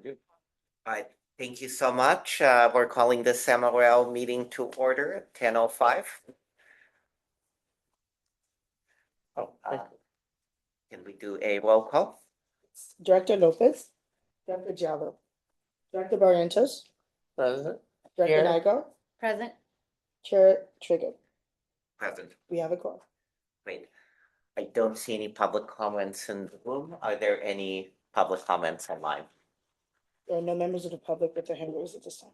good. All right, thank you so much. We're calling this MRL meeting to order at 10:05. Can we do a roll call? Director Lopez, Director Giallo, Director Barrientos, President? Director Here. Nygaard, Present. Chair Trigger. Present. We have a call. Great. I don't see any public comments in the room. Are there any public comments online? There are no members of the public with their hand raised at this time.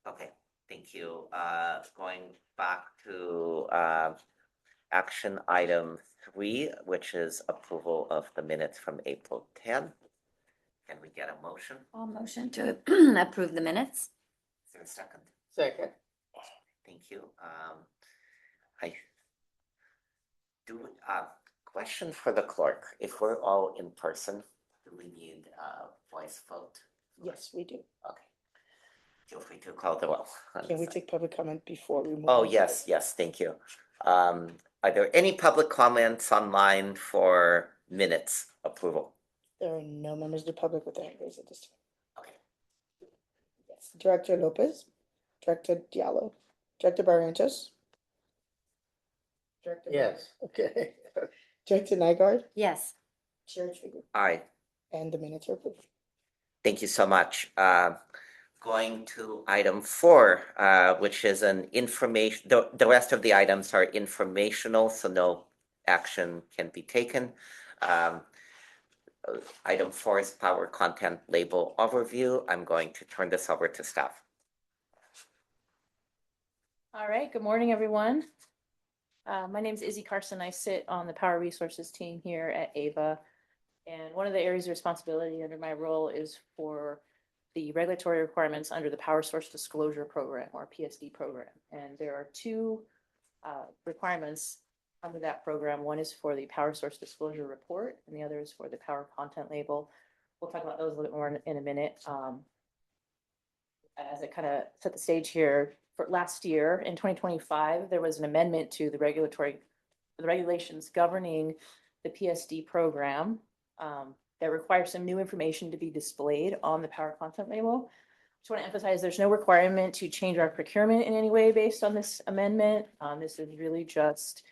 Okay, thank you. Going back to action item 3, which is approval of the minutes from April 10. Can we get a motion? I'll motion to approve the minutes. Is there a second? Second. Thank you. I do question for the clerk. If we're all in person, do we need a voice vote? Yes, we do. Okay. Feel free to call the roll. Can we take public comment before we move? Oh, on? yes, thank you. Are there any public comments online for minutes approval? There are no members of the public with their hand raised at this time. Okay. Yes. Director Lopez, Director Diallo, Director Barrientos. Director Yes, okay. Director Nygaard, Yes. Chair Trigger, Aye. and the minutes are approved. Thank you so much. Going to item 4, which is an information, the rest of the items are informational, so no action can be taken. Item 4 is power content label overview. I'm going to turn this over to staff. All right, good morning, everyone. My name is Izzy Carson. I sit on the Power Resources team here at AVA. And one of the areas of responsibility under my role is for the regulatory requirements under the Power Source Disclosure Program, or PSD program. And there are 2 requirements under that program. One is for the Power Source Disclosure Report, and the other is for the Power Content Label. We'll talk about those a little bit more in a minute. As I kind of set the stage here, for last year in 2025, there was an amendment to the regulations governing the PSD program that requires some new information to be displayed on the Power Content Label. Just want to emphasize there's no requirement to change our procurement in any way based on this amendment. This is really just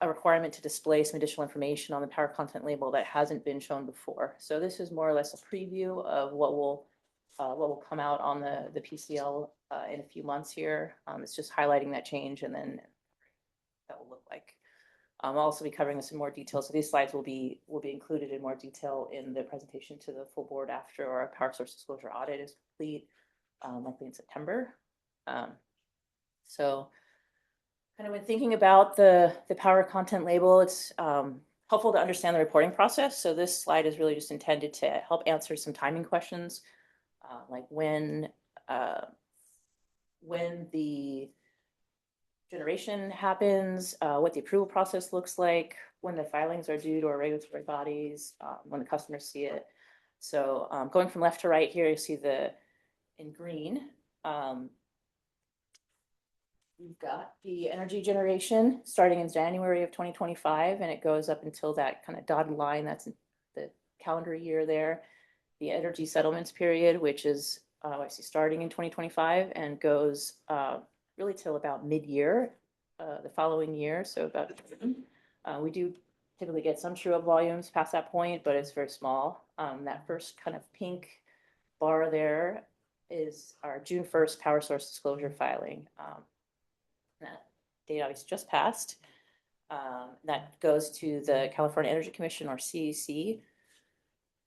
a requirement to display some additional information on the Power Content Label that hasn't been shown before. So this is more or less a preview of what will come out on the PCL in a few months here. It's just highlighting that change, and then that will look like. I'll also be covering this in more detail. So these slides will be included in more detail in the presentation to the full board after our Power Source Disclosure audit is complete, likely in September. So kind of when thinking about the Power Content Label, it's helpful to understand the reporting process. So this slide is really just intended to help answer some timing questions, like when the generation happens, what the approval process looks like, when the filings are due to our regulatory bodies, when the customers see it. So going from left to right here, you see in green, we've got the energy generation starting in January of 2025, and it goes up until that kind of dotted line, that's the calendar year there. The energy settlements period, which is I see starting in 2025 and goes really till about mid-year, the following year. So about we do typically get some true-up volumes past that point, but it's very small. That first kind of pink bar there is our June 1st Power Source Disclosure filing. That date obviously just passed. That goes to the California Energy Commission, or CEC.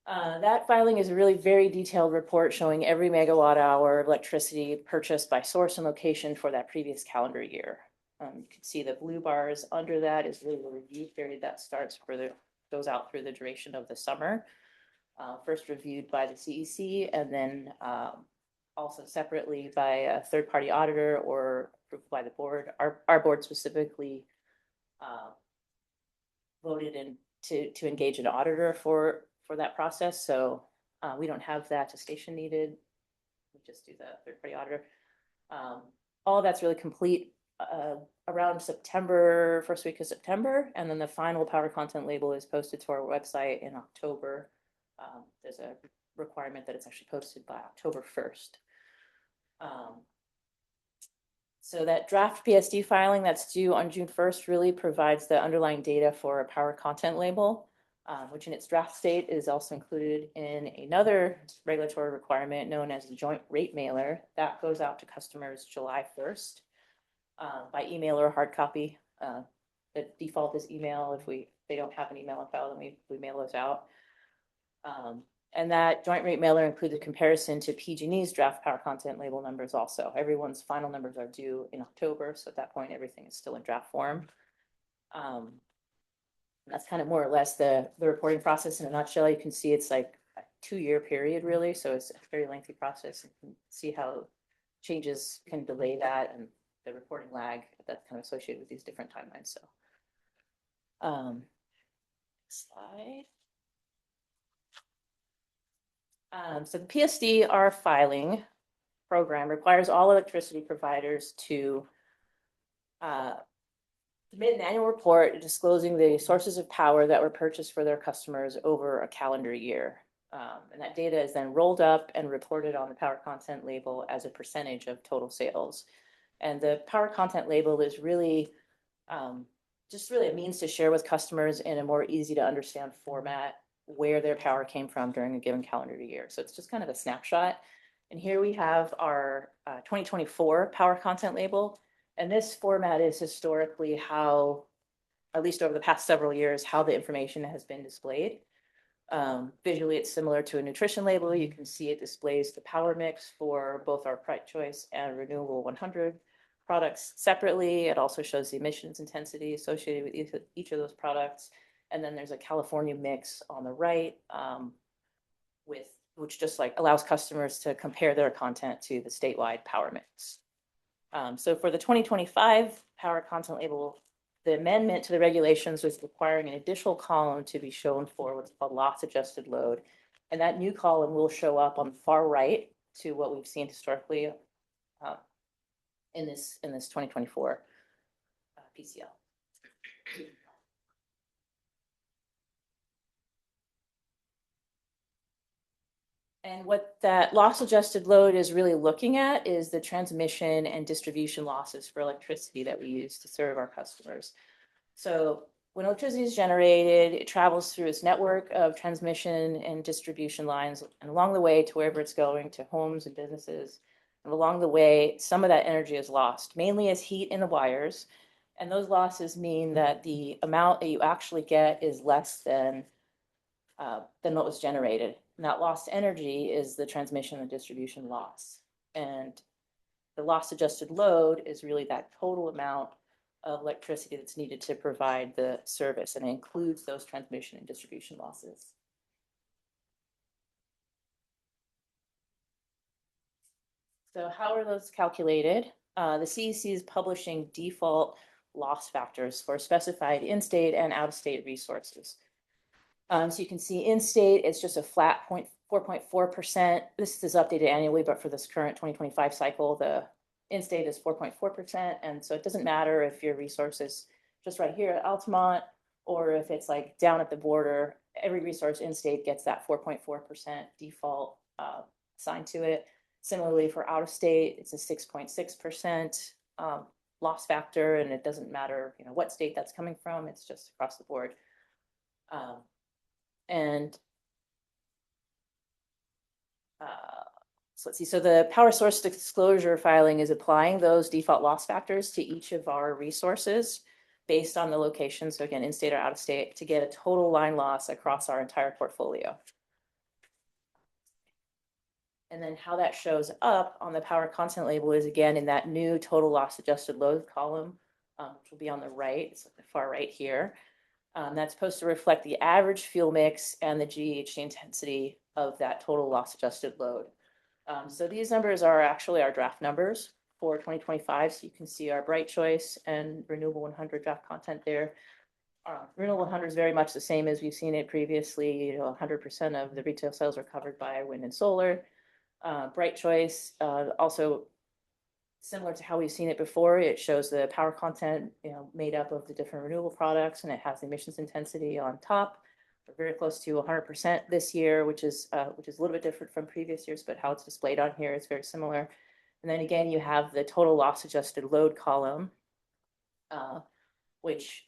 That filing is a really very detailed report showing every megawatt hour of electricity purchased by source and location for that previous calendar year. You can see the blue bars under that is really the review period that goes out through the duration of the summer. First reviewed by the CEC, and then also separately by a third-party auditor or approved by the board. Our board specifically voted to engage an auditor for that process. So we don't have that attestation needed. We just do the third-party auditor. All of that's really complete around September, first week of September. And then the final Power Content Label is posted to our website in October. There's a requirement that it's actually posted by October 1st. So that draft PSD filing that's due on June 1st really provides the underlying data for a power content label, which in its draft state is also included in another regulatory requirement known as the joint rate mailer that goes out to customers July 1st by email or hard copy. The default is email. If they don't have an email on file, then we mail those out. And that joint rate mailer includes a comparison to PG&E's draft power content label numbers also. Everyone's final numbers are due in October, so at that point, everything is still in draft form. That's kind of more or less the reporting process in a nutshell. You can see it's like a 2-year period, really, so it's a very lengthy process. You can see how changes can delay that and the reporting lag that's kind of associated with these different timelines. So, slide. So the PSDR filing program requires all electricity providers to submit an annual report disclosing the sources of power that were purchased for their customers over a calendar year. And that data is then rolled up and reported on the power content label as a percentage of total sales. And the power content label is really just really a means to share with customers in a more easy to understand format where their power came from during a given calendar year. So it's just kind of a snapshot. And here we have our 2024 power content label. And this format is historically how, at least over the past several years, how the information has been displayed. Visually, it's similar to a nutrition label. You can see it displays the power mix for both our Bright Choice and Renewable 100 products separately. It also shows the emissions intensity associated with each of those products. And then there's a California mix on the right, which just like allows customers to compare their content to the statewide power mix. So for the 2025 power content label, the amendment to the regulations was requiring an additional column to be shown for what's called loss adjusted load. And that new column will show up on the far right to what we've seen historically in this 2024 PCL. And what that loss adjusted load is really looking at is the transmission and distribution losses for electricity that we use to serve our customers. So when electricity is generated, it travels through its network of transmission and distribution lines, and along the way to wherever it's going, to homes and businesses. And along the way, some of that energy is lost, mainly as heat in the wires. And those losses mean that the amount that you actually get is less than what was generated. And that lost energy is the transmission and distribution loss. And the loss adjusted load is really that total amount of electricity that's needed to provide the service, and it includes those transmission and distribution losses. So how are those calculated? The CEC is publishing default loss factors for specified in-state and out-of-state resources. So you can see in-state, it's just a flat 4.4%. This is updated annually, but for this current 2025 cycle, the in-state is 4.4%. And so it doesn't matter if your resource is just right here at Altamont, or if it's like down at the border, every resource in-state gets that 4.4% default assigned to it. Similarly, for out-of-state, it's a 6.6% loss factor, and it doesn't matter, what state that's coming from. It's just across the board. So let's see. So the power source disclosure filing is applying those default loss factors to each of our resources based on the location. So again, in-state or out-of-state, to get a total line loss across our entire portfolio. And then how that shows up on the power content label is again in that new total loss adjusted load column, which will be on the right. It's at the far right here. That's supposed to reflect the average fuel mix and the GHG intensity of that total loss adjusted load. So these numbers are actually our draft numbers for 2025. So you can see our Bright Choice and Renewable 100 draft content there. Renewable 100 is very much the same as we've seen it previously. 100% of the retail sales are covered by wind and solar. Bright Choice, also similar to how we've seen it before, it shows the power content, made up of the different renewable products, and it has the emissions intensity on top. We're very close to 100% this year, which is a little bit different from previous years, but how it's displayed on here is very similar. And then again, you have the total loss adjusted load column, which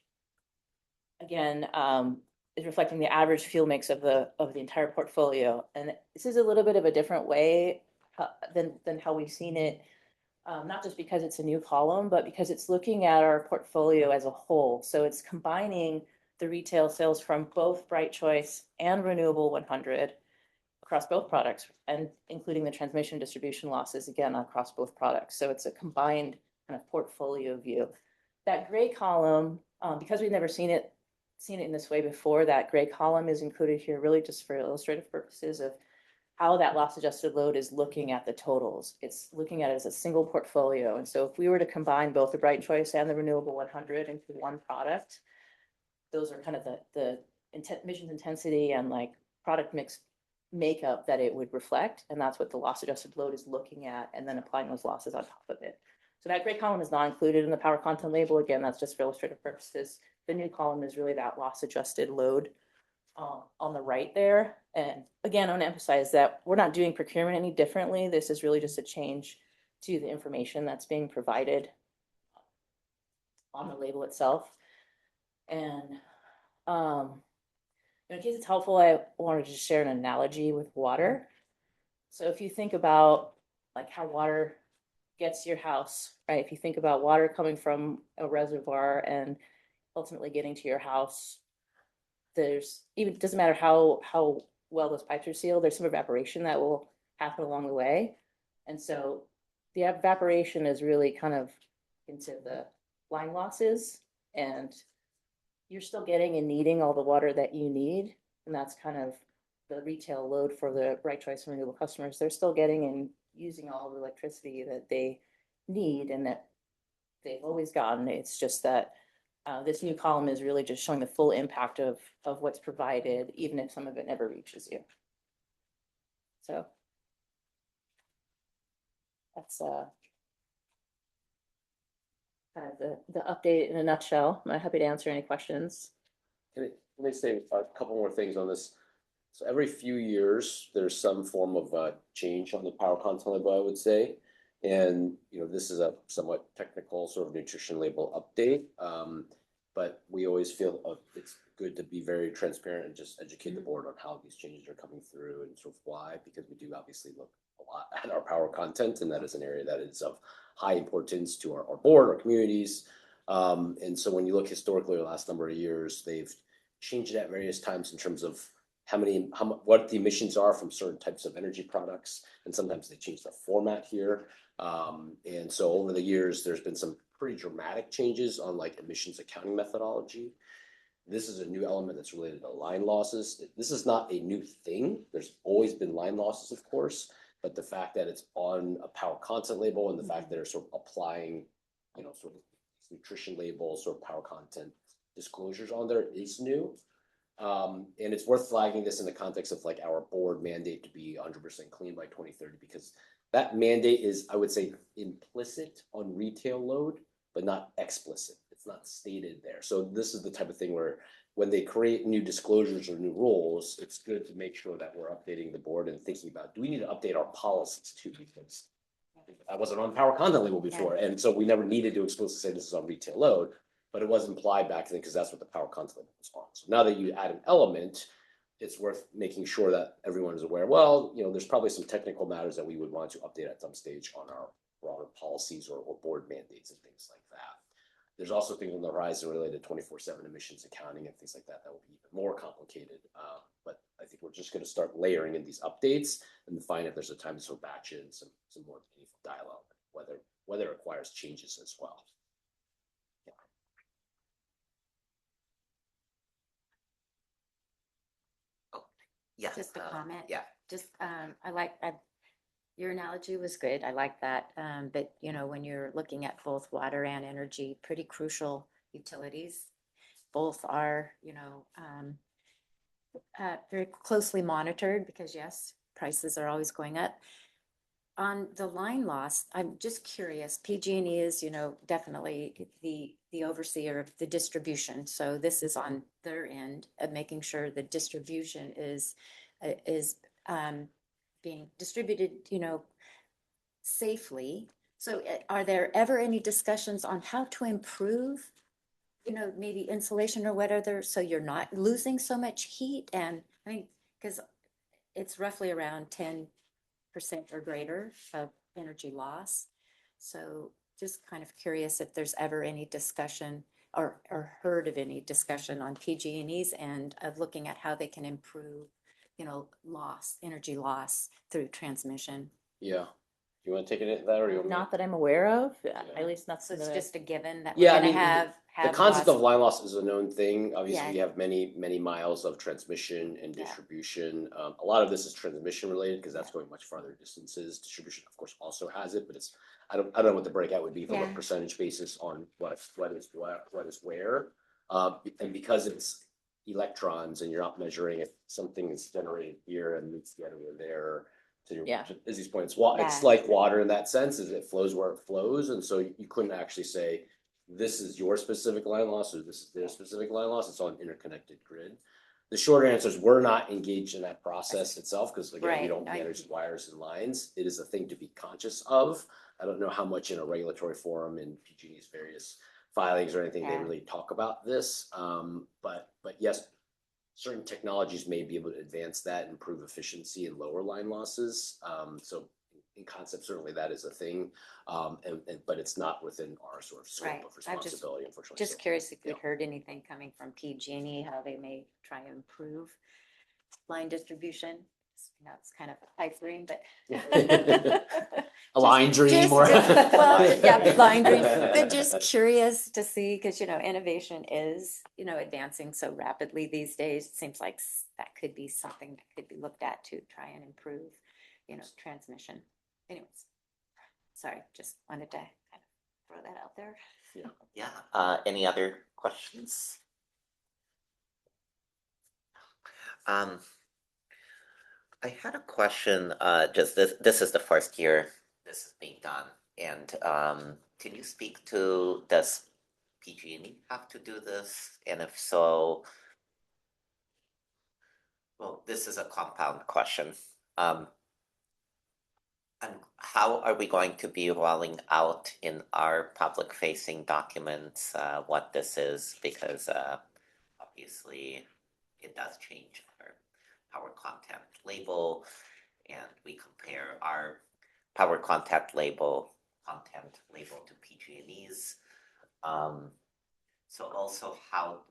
again is reflecting the average fuel mix of the entire portfolio. And this is a little bit of a different way than how we've seen it, not just because it's a new column, but because it's looking at our portfolio as a whole. So it's combining the retail sales from both Bright Choice and Renewable 100 across both products, and including the transmission distribution losses again across both products. So it's a combined kind of portfolio view. That gray column, because we've never seen it in this way before, that gray column is included here really just for illustrative purposes of how that loss adjusted load is looking at the totals. It's looking at it as a single portfolio. And so if we were to combine both the Bright Choice and the Renewable 100 into one product, those are kind of the emissions intensity and like product mix makeup that it would reflect. And that's what the loss adjusted load is looking at, and then applying those losses on top of it. So that gray column is not included in the power content label. Again, that's just for illustrative purposes. The new column is really that loss adjusted load on the right there. And again, I want to emphasize that we're not doing procurement any differently. This is really just a change to the information that's being provided on the label itself. And in case it's helpful, I wanted to just share an analogy with water. So if you think about like how water gets to your house, right? If you think about water coming from a reservoir and ultimately getting to your house, there's even, it doesn't matter how well those pipes are sealed, there's some evaporation that will happen along the way. And so the evaporation is really kind of into the line losses, and you're still getting and needing all the water that you need. And that's kind of the retail load for the Bright Choice and Renewable customers. They're still getting and using all the electricity that they need and that they've always gotten. It's just that this new column is really just showing the full impact of what's provided, even if some of it never reaches you. So that's kind of the update in a nutshell. I'm happy to answer any questions. Let me say a couple more things on this. So every few years, there's some form of change on the power content label, I would say. And, this is a somewhat technical sort of nutrition label update. But we always feel it's good to be very transparent and just educate the board on how these changes are coming through and sort of why, because we do obviously look a lot at our power content, and that is an area that is of high importance to our board, our communities. And so when you look historically, the last number of years, they've changed it at various times in terms of what the emissions are from certain types of energy products, and sometimes they change the format here. And so over the years, there's been some pretty dramatic changes on like emissions accounting methodology. This is a new element that's related to line losses. This is not a new thing. There's always been line losses, of course, but the fact that it's on a power content label and the fact that they're sort of applying, sort of nutrition labels or power content disclosures on there is new. And it's worth flagging this in the context of like our board mandate to be 100% clean by 2030, because that mandate is, I would say, implicit on retail load, but not explicit. It's not stated there. So this is the type of thing where when they create new disclosures or new rules, it's good to make sure that we're updating the board and thinking about, do we need to update our policies too? Because I wasn't on power content label before. And so we never needed to explicitly say this is on retail load, but it was implied back then because that's what the power content label was on. So now that you add an element, it's worth making sure that everyone is aware. Well, there's probably some technical matters that we would want to update at some stage on our broader policies or board mandates and things like that. There's also things on the horizon related to 24/7 emissions accounting and things like that will be even more complicated. But I think we're just going to start layering in these updates and find if there's a time to sort of batch in some more meaningful dialogue, whether it requires changes as well. Yes. Just a comment. Yeah. Just, your analogy was good. I like that. But when you're looking at both water and energy, pretty crucial utilities, both are, very closely monitored because yes, prices are always going up. on the line loss, I'm just curious, PG&E is, definitely the overseer of the distribution. So this is on their end of making sure the distribution is being distributed, safely. So are there ever any discussions on how to improve, maybe insulation or whatever, so you're not losing so much heat? And I mean, because it's roughly around 10% or greater of energy loss. So just kind of curious if there's ever any discussion or heard of any discussion on PG&E's end of looking at how they can improve, energy loss through transmission. Yeah. You want to take it at that or you want me to- Not that I'm aware of, at least not So some it's of the. just a given that Yeah, we're I gonna mean, have The concept loss. of line loss is a known thing. Obviously, Yeah. we have many miles of transmission and Yeah. distribution. A lot of this is transmission related because that's going much farther distances. Distribution, of course, also has it, but it's I don't know what the breakout would be from a Yeah. percentage basis on what is where. And because it's electrons and you're not measuring if something is generated here and needs to get over there. To Izzy's point, it's Yeah. like water in that sense, is it flows where it flows, and so you couldn't actually say this is your specific line loss or this is their specific line loss. It's on an interconnected grid. The short answer is we're not engaged in that process itself because again, we Right. don't manage wires and lines. It is a thing to be conscious of. I don't know how much in a regulatory forum in PG&E's various filings or anything they Yeah. really talk about this. But yes, certain technologies may be able to advance that, improve efficiency and lower line losses. So in concept, certainly that is a thing. But it's not within our sort of scope Right. of I'm just- responsibility, unfortunately. Just So, curious if you'd yeah. heard anything coming from PG&E, how they may try and improve line distribution. It's kind of a pipe dream, but. A line dream or. Well, yeah, line dream, but just curious to see, because, innovation is, advancing so rapidly these days. It seems like that could be something that could be looked at to try and improve, transmission. Anyways, sorry, just wanted to kind of throw that out there. Yeah, any other questions? I had a question, just this is the first year this is being done, and can you speak to, does PG&E have to do this? And if so, well, this is a compound question. And how are we going to be rolling out in our public facing documents what this is? Because obviously it does change our power content label, and we compare our power content label to PG&E's. So also how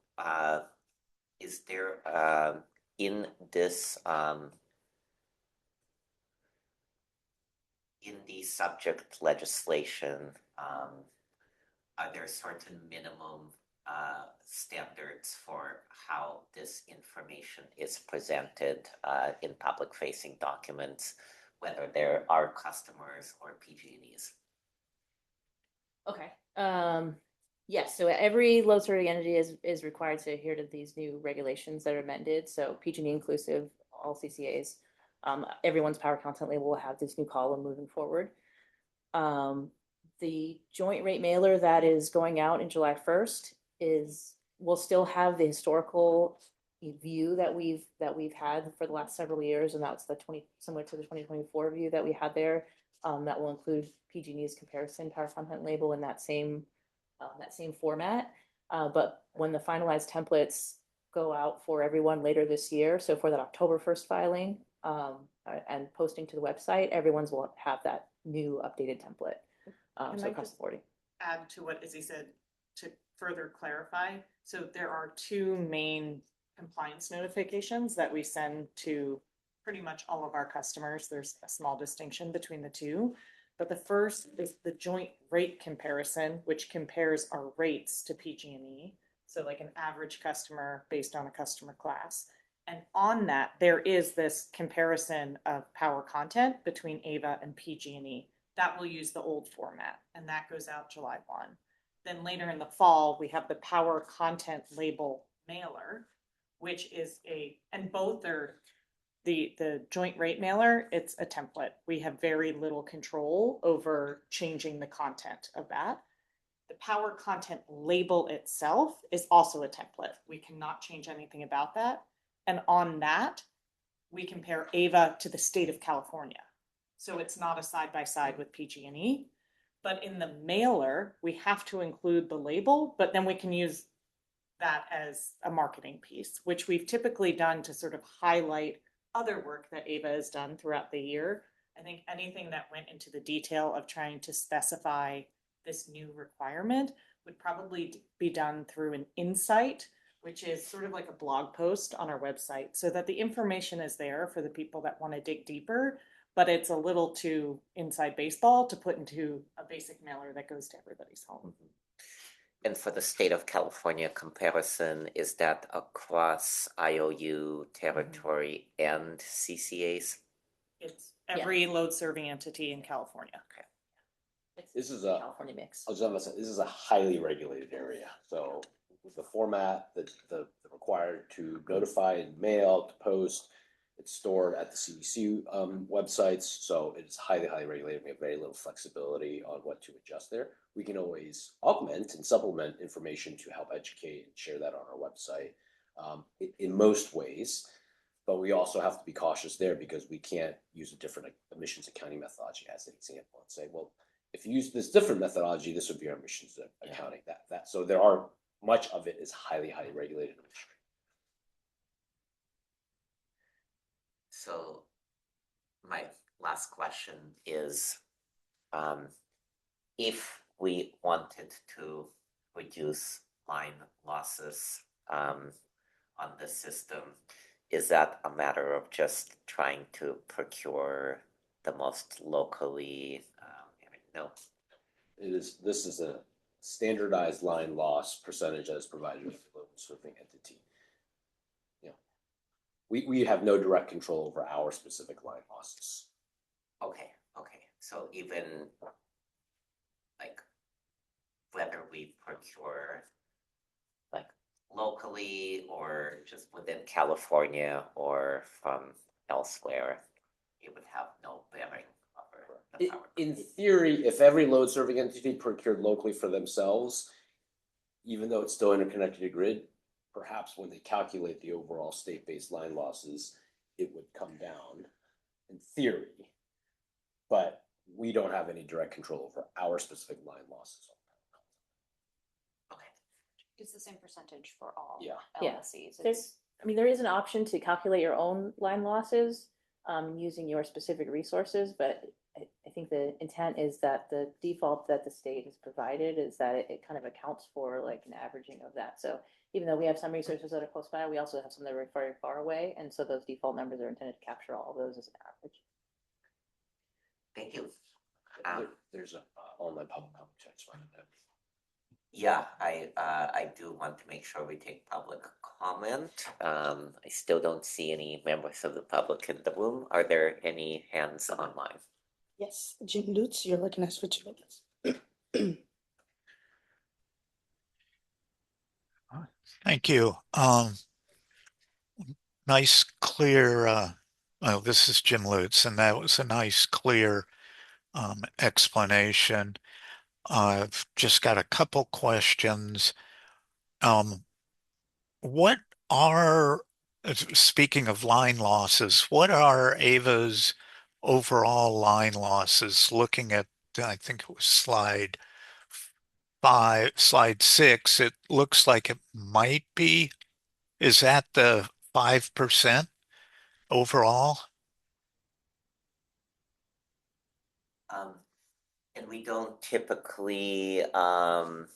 is there in this in the subject legislation, are there certain minimum standards for how this information is presented in public facing documents, whether there are customers or PG&Es? Okay, yes, so every load serving entity is required to adhere to these new regulations that are amended, so PG&E inclusive, all CCAs. Everyone's power content label will have this new column moving forward. The joint rate mailer that is going out in July 1st will still have the historical view that we've had for the last several years, and that's similar to the 2024 view that we had there. That will include PG&E's comparison power content label in that same format. But when the finalized templates go out for everyone later this year, so for that October 1st filing and posting to the website, everyone's will have that new updated template. So across the board. Add to what Izzy said to further clarify. So there are two main compliance notifications that we send to pretty much all of our customers. There's a small distinction between the two, but the first is the joint rate comparison, which compares our rates to PG&E. So like an average customer based on a customer class. And on that, there is this comparison of power content between AVA and PG&E. That will use the old format, and that goes out July 1. Then later in the fall, we have the power content label mailer, which is and both are The joint rate mailer, it's a template. We have very little control over changing the content of that. The power content label itself is also a template. We cannot change anything about that. And on that, we compare AVA to the state of California. So it's not a side by side with PG&E. But in the mailer, we have to include the label, but then we can use that as a marketing piece, which we've typically done to sort of highlight other work that AVA has done throughout the year. I think anything that went into the detail of trying to specify this new requirement would probably be done through an insight, which is sort of like a blog post on our website, so that the information is there for the people that want to dig deeper, but it's a little too inside baseball to put into a basic mailer that goes to everybody's home. And for the state of California comparison, is that across IOU territory and CCAs? It's every load serving entity in California. This is a- California mix. I was gonna say, this is a highly regulated area, so with the format, the required to notify and mail, to post, it's stored at the CDC websites, so it's highly, highly regulated. We have very little flexibility on what to adjust there. We can always augment and supplement information to help educate and share that on our website in most ways. But we also have to be cautious there because we can't use a different emissions accounting methodology as an example and say, well, if you use this different methodology, this would be our emissions accounting. That so there are much of it is highly, highly regulated. So my last question is, if we wanted to reduce line losses on the system, is that a matter of just trying to procure the most locally? No. This is a standardized line loss percentage that is provided with the local serving entity. We have no direct control over our specific line losses. Okay. So even like whether we procure like locally or just within California or from elsewhere, it would have no bearing over the power. In theory, if every load serving entity procured locally for themselves, even though it's still interconnected to grid, perhaps when they calculate the overall state-based line losses, it would come down in theory. But we don't have any direct control over our specific line losses. Okay. It's the same percentage for all Yeah. LLCs. There's, I mean, there is an option to calculate your own line losses using your specific resources, but I think the intent is that the default that the state has provided is that it kind of accounts for like an averaging of that. So even though we have some resources that are close by, we also have some that are very far away. And so those default numbers are intended to capture all of those as an average. Thank you. There's a online public comment. Yeah, I do want to make sure we take public comment. I still don't see any members of the public in the room. Are there any hands online? Yes, Jim Lutz, you're recognized for 2 minutes. Thank you. Nice, clear, well, this is Jim Lutz, and that was a nice, clear explanation. I've just got a couple questions. What are, speaking of line losses, what are AVA's overall line losses? Looking at, I think it was slide 6, it looks like it might be. Is that the 5% overall? And we don't typically have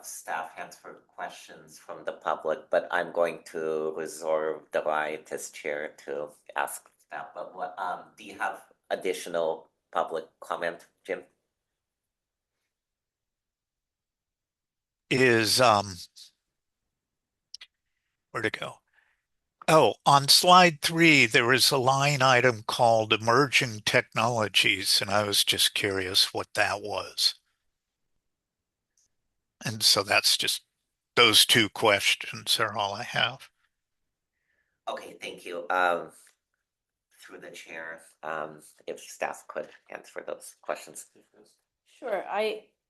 staff answer questions from the public, but I'm going to reserve the right as chair to ask staff. But what do you have additional public comment, Jim? Is where'd it go? Oh, on slide 3, there is a line item called emerging technologies, and I was just curious what that was. And so that's just those 2 questions are all I have. Okay, thank you. Through the chair, if staff could answer those questions. Sure,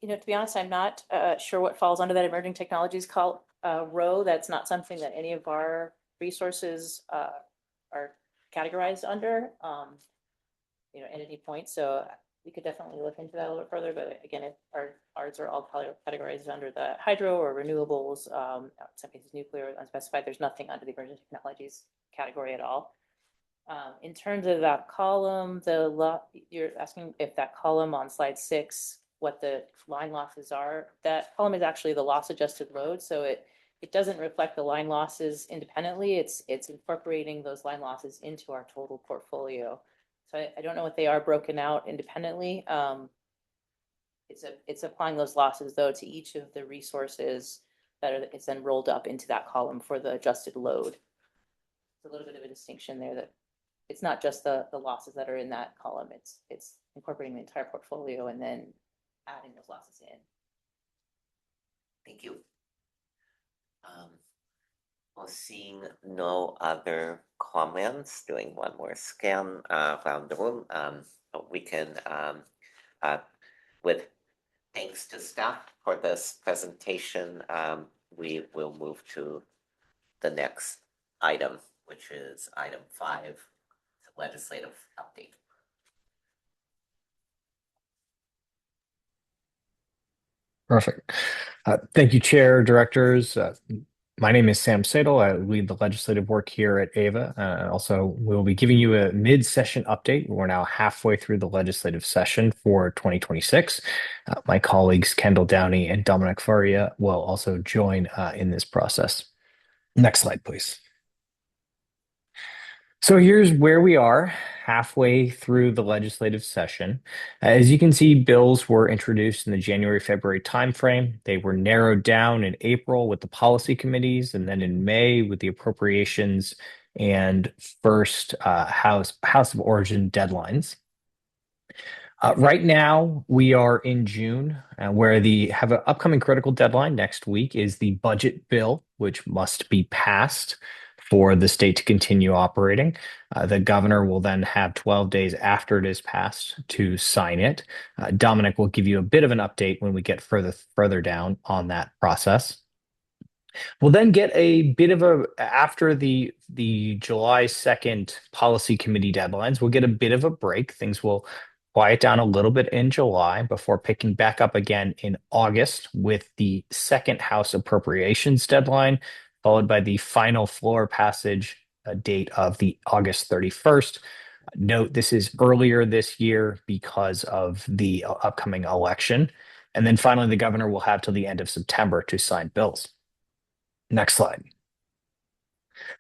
to be honest, I'm not sure what falls under that emerging technologies call row. That's not something that any of our resources are categorized under, at any point. So we could definitely look into that a little bit further. But again, if ours are all categorized under the hydro or renewables, in some cases nuclear, unspecified, there's nothing under the emerging technologies category at all. In terms of that column, you're asking if that column on slide 6, what the line losses are. That column is actually the loss adjusted load. So it doesn't reflect the line losses independently. It's incorporating those line losses into our total portfolio. So I don't know what they are broken out independently. It's applying those losses though to each of the resources it's then rolled up into that column for the adjusted load. It's a little bit of a distinction there that it's not just the losses that are in that column. It's incorporating the entire portfolio and then adding those losses in. Thank you. Well, seeing no other comments, doing one more scan around the room, we can, with thanks to staff for this presentation, we will move to the next item, which is item 5, legislative update. Perfect. Thank you, Chair, Directors. My name is Sam Sadel. I lead the legislative work here at AVA. Also, we'll be giving you a mid-session update. We're now halfway through the legislative session for 2026. My colleagues Kendall Downey and Dominic Faria will also join in this process. Next slide, please. So here's where we are halfway through the legislative session. As you can see, bills were introduced in the January-February timeframe. They were narrowed down in April with the policy committees, and then in May with the appropriations and first House of Origin deadlines. Right now, we are in June, where have an upcoming critical deadline next week is the budget bill, which must be passed for the state to continue operating. The governor will then have 12 days after it is passed to sign it. Dominic will give you a bit of an update when we get further down on that process. We'll then get a bit of after the July 2nd policy committee deadlines, we'll get a bit of a break. Things will quiet down a little bit in July before picking back up again in August with the second House appropriations deadline, followed by the final floor passage date of the August 31st. Note this is earlier this year because of the upcoming election. And then finally, the governor will have till the end of September to sign bills. Next slide.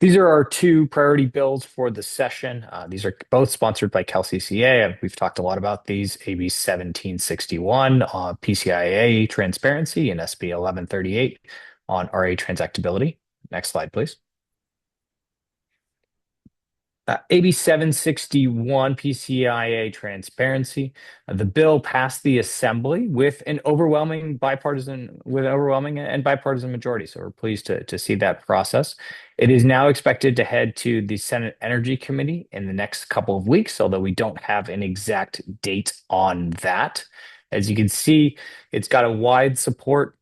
These are our 2 priority bills for the session. These are both sponsored by CalCCA. We've talked a lot about these, AB 1761 on PCIA transparency and SB 1138 on RA transactability. Next slide, please. AB 761 PCIA transparency. The bill passed the Assembly with an overwhelming and bipartisan majority. So we're pleased to see that process. It is now expected to head to the Senate Energy Committee in the next couple of weeks, although we don't have an exact date on that. As you can see, it's got a wide support.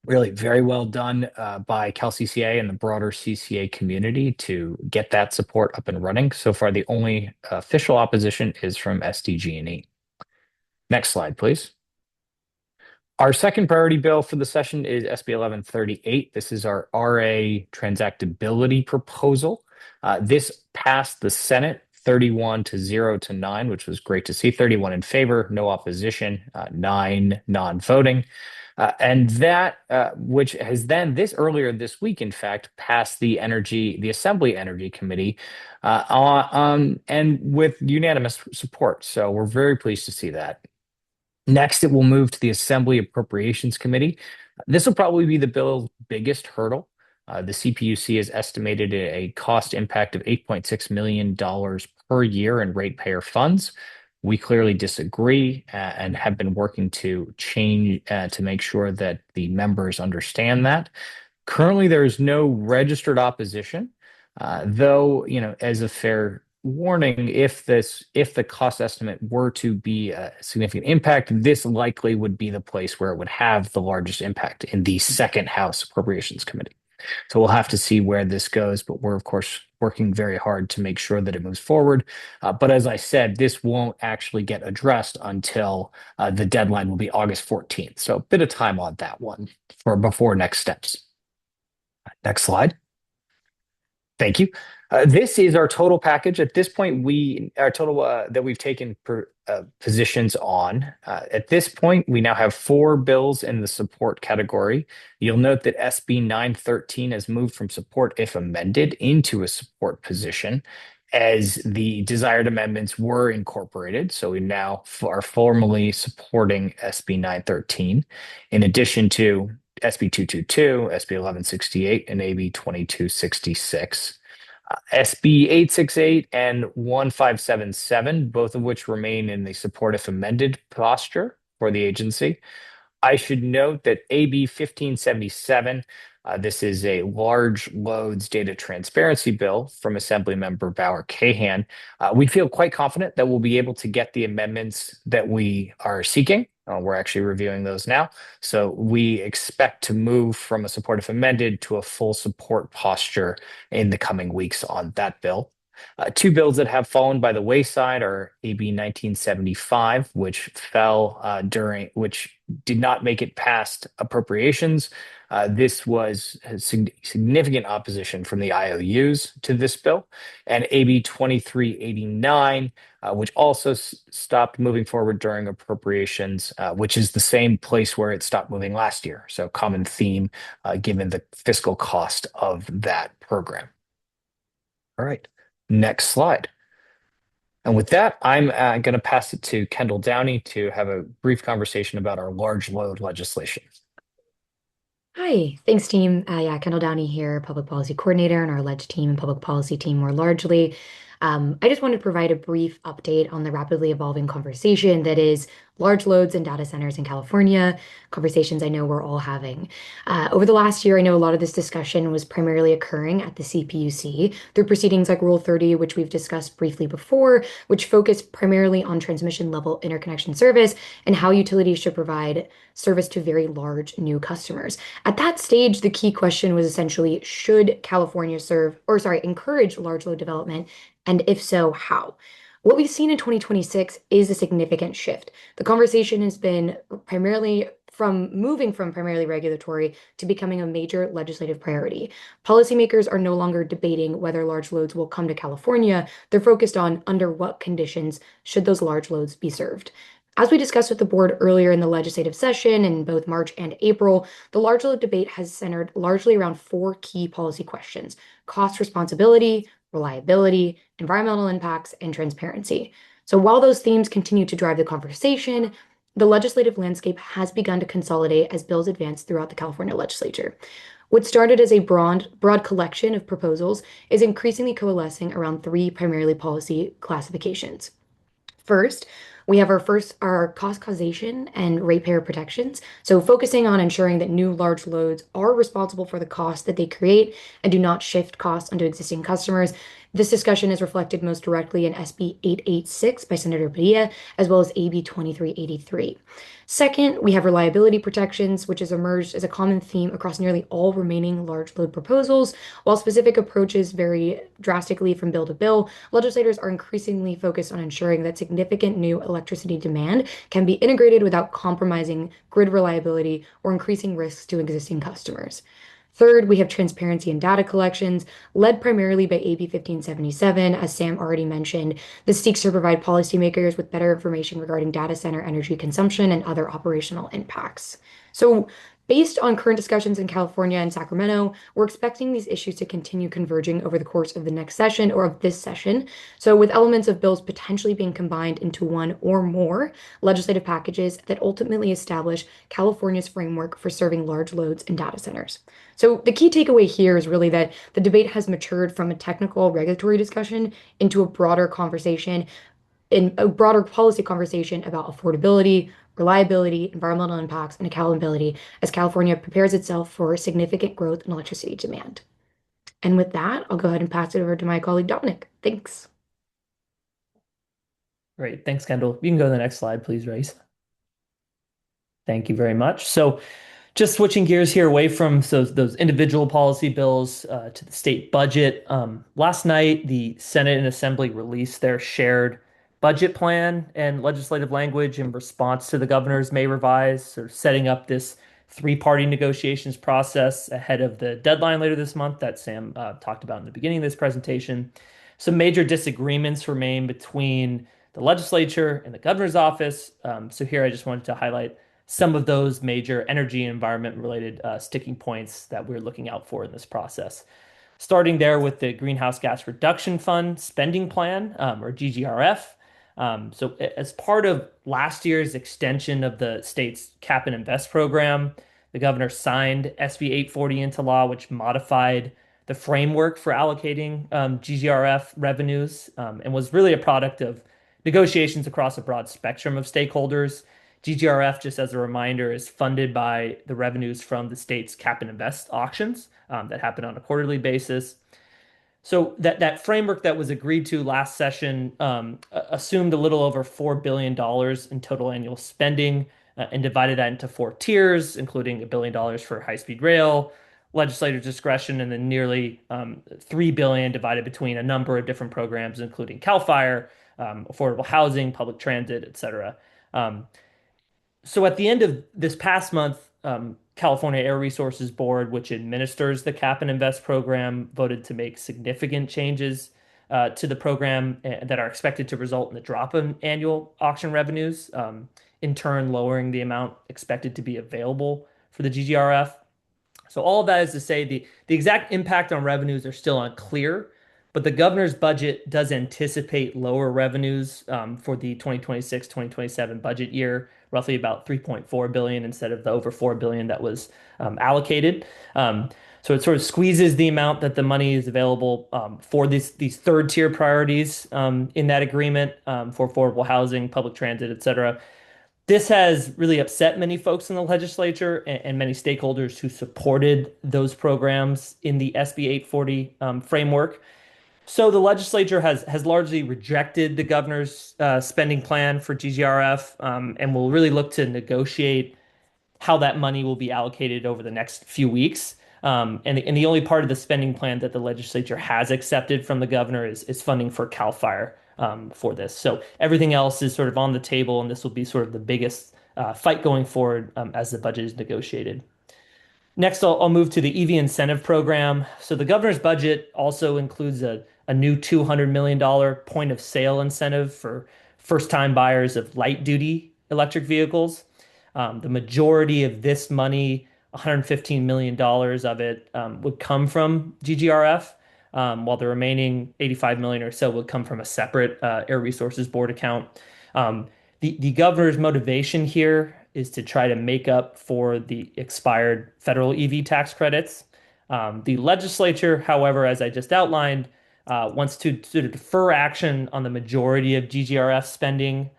Really very well done by CalCCA and the broader CCA community to get that support up and running. So far, the only official opposition is from SDG&E. Next slide, please. Our second priority bill for the session is SB 1138. This is our RA transactability proposal. This passed the Senate 31-0 to 9, which was great to see. 31 in favor, no opposition, 9 non-voting. And that, which has then earlier this week, in fact, passed the Assembly Energy Committee and with unanimous support. So we're very pleased to see that. Next, it will move to the Assembly Appropriations Committee. This will probably be the bill's biggest hurdle. The CPUC has estimated a cost impact of $8.6 million per year in ratepayer funds. We clearly disagree and have been working to change to make sure that the members understand that. Currently, there is no registered opposition. Though, as a fair warning, if the cost estimate were to be a significant impact, this likely would be the place where it would have the largest impact in the second House Appropriations Committee. So we'll have to see where this goes, but we're of course working very hard to make sure that it moves forward. But as I said, this won't actually get addressed until the deadline will be August 14th. So a bit of time on that one for before next steps. Next slide. Thank you. This is our total package. At this point, our total that we've taken positions on. At this point, we now have 4 bills in the support category. You'll note that SB 913 has moved from support if amended into a support position as the desired amendments were incorporated. So we now are formally supporting SB 913 in addition to SB 222, SB 1168, and AB 2266. SB 868 and 1577, both of which remain in the support if amended posture for the agency. I should note that AB 1577, this is a large loads data transparency bill from Assemblymember Bauer Cahan. We feel quite confident that we'll be able to get the amendments that we are seeking. We're actually reviewing those now. So we expect to move from a support if amended to a full support posture in the coming weeks on that bill. 2 bills that have fallen by the wayside are AB 1975, which which did not make it past appropriations. This was significant opposition from the IOUs to this bill, and AB 2389, which also stopped moving forward during appropriations, which is the same place where it stopped moving last year. So common theme, given the fiscal cost of that program. All right. Next slide. And with that, I'm going to pass it to Kendall Downey to have a brief conversation about our large load legislation. Hi, thanks team. Yeah, Kendall Downey here, Public Policy Coordinator, and our Ledge team and Public Policy team more largely. I just wanted to provide a brief update on the rapidly evolving conversation that is large loads and data centers in California, conversations I know we're all having. Over the last year, I know a lot of this discussion was primarily occurring at the CPUC through proceedings like Rule 30, which we've discussed briefly before, which focus primarily on transmission level interconnection service and how utilities should provide service to very large new customers. At that stage, the key question was essentially, should California encourage large load development? And if so, how? What we've seen in 2026 is a significant shift. The conversation has been moving from primarily regulatory to becoming a major legislative priority. Policymakers are no longer debating whether large loads will come to California. They're focused on under what conditions should those large loads be served. As we discussed with the board earlier in the legislative session in both March and April, the large load debate has centered largely around 4 key policy questions: cost responsibility, reliability, environmental impacts, and transparency. So while those themes continue to drive the conversation, the legislative landscape has begun to consolidate as bills advance throughout the California legislature. What started as a broad collection of proposals is increasingly coalescing around 3 primarily policy classifications. First, we have our cost causation and ratepayer protections. So focusing on ensuring that new large loads are responsible for the cost that they create and do not shift costs onto existing customers. This discussion is reflected most directly in SB 886 by Senator Padilla, as well as AB 2383. Second, we have reliability protections, which has emerged as a common theme across nearly all remaining large load proposals. While specific approaches vary drastically from bill to bill, legislators are increasingly focused on ensuring that significant new electricity demand can be integrated without compromising grid reliability or increasing risks to existing customers. Third, we have transparency and data collections, led primarily by AB 1577, as Sam already mentioned. This seeks to provide policymakers with better information regarding data center energy consumption and other operational impacts. So, based on current discussions in California and Sacramento, we're expecting these issues to continue converging over the course of the next session or of this session. So with elements of bills potentially being combined into one or more legislative packages that ultimately establish California's framework for serving large loads and data centers. So the key takeaway here is really that the debate has matured from a technical regulatory discussion into a broader conversation, in a broader policy conversation about affordability, reliability, environmental impacts, and accountability as California prepares itself for significant growth in electricity demand. And with that, I'll go ahead and pass it over to my colleague Dominic. Thanks. Great. Thanks, Kendall. You can go to the next slide, please, Race. Thank you very much. So just switching gears here away from those individual policy bills to the state budget. Last night, the Senate and Assembly released their shared budget plan and legislative language in response to the governor's May revise, sort of setting up this three-party negotiations process ahead of the deadline later this month that Sam talked about in the beginning of this presentation. Some major disagreements remain between the legislature and the governor's office. So here I just wanted to highlight some of those major energy and environment related sticking points that we're looking out for in this process. Starting there with the Greenhouse Gas Reduction Fund spending plan, or GGRF. So as part of last year's extension of the state's cap and invest program, the governor signed SB 840 into law, which modified the framework for allocating GGRF revenues, and was really a product of negotiations across a broad spectrum of stakeholders. GGRF, just as a reminder, is funded by the revenues from the state's cap and invest auctions that happen on a quarterly basis. So that framework that was agreed to last session assumed a little over $4 billion in total annual spending and divided that into four tiers, including $1 billion for high-speed rail, legislative discretion, and then nearly $3 billion divided between a number of different programs, including CAL FIRE, affordable housing, public transit, et cetera. So at the end of this past month, California Air Resources Board, which administers the Cap and Invest program, voted to make significant changes to the program that are expected to result in the drop in annual auction revenues, in turn lowering the amount expected to be available for the GGRF. So all of that is to say the exact impact on revenues are still unclear, but the governor's budget does anticipate lower revenues for the 2026-2027 budget year, roughly about 3.4 billion instead of the over 4 billion that was allocated. So it sort of squeezes the amount that the money is available for these third tier priorities in that agreement for affordable housing, public transit, et cetera. This has really upset many folks in the legislature and many stakeholders who supported those programs in the SB 840 framework. So the legislature has largely rejected the governor's spending plan for GGRF and will really look to negotiate how that money will be allocated over the next few weeks. And the only part of the spending plan that the legislature has accepted from the governor is funding for CAL FIRE for this. So everything else is sort of on the table, and this will be sort of the biggest fight going forward as the budget is negotiated. Next, I'll move to the EV incentive program. So the governor's budget also includes a new $200 million point of sale incentive for first-time buyers of light-duty electric vehicles. The majority of this money, $115 million of it, would come from GGRF, while the remaining 85 million or so would come from a separate Air Resources Board account. The governor's motivation here is to try to make up for the expired federal EV tax credits. The legislature, however, as I just outlined, wants to sort of defer action on the majority of GGRF spending,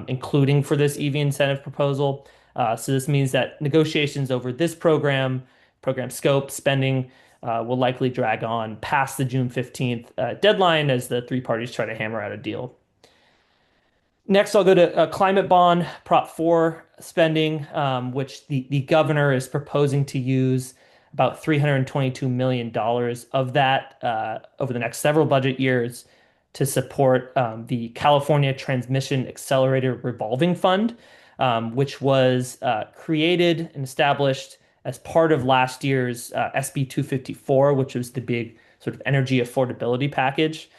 including for this EV incentive proposal. So this means that negotiations over this program scope, spending, will likely drag on past the June 15th deadline as the three parties try to hammer out a deal. Next, I'll go to climate bond Prop 4 spending, which the governor is proposing to use about $322 million of that over the next several budget years to support the California Transmission Accelerator Revolving Fund, which was created and established as part of last year's SB 254, which was the big sort of energy affordability package.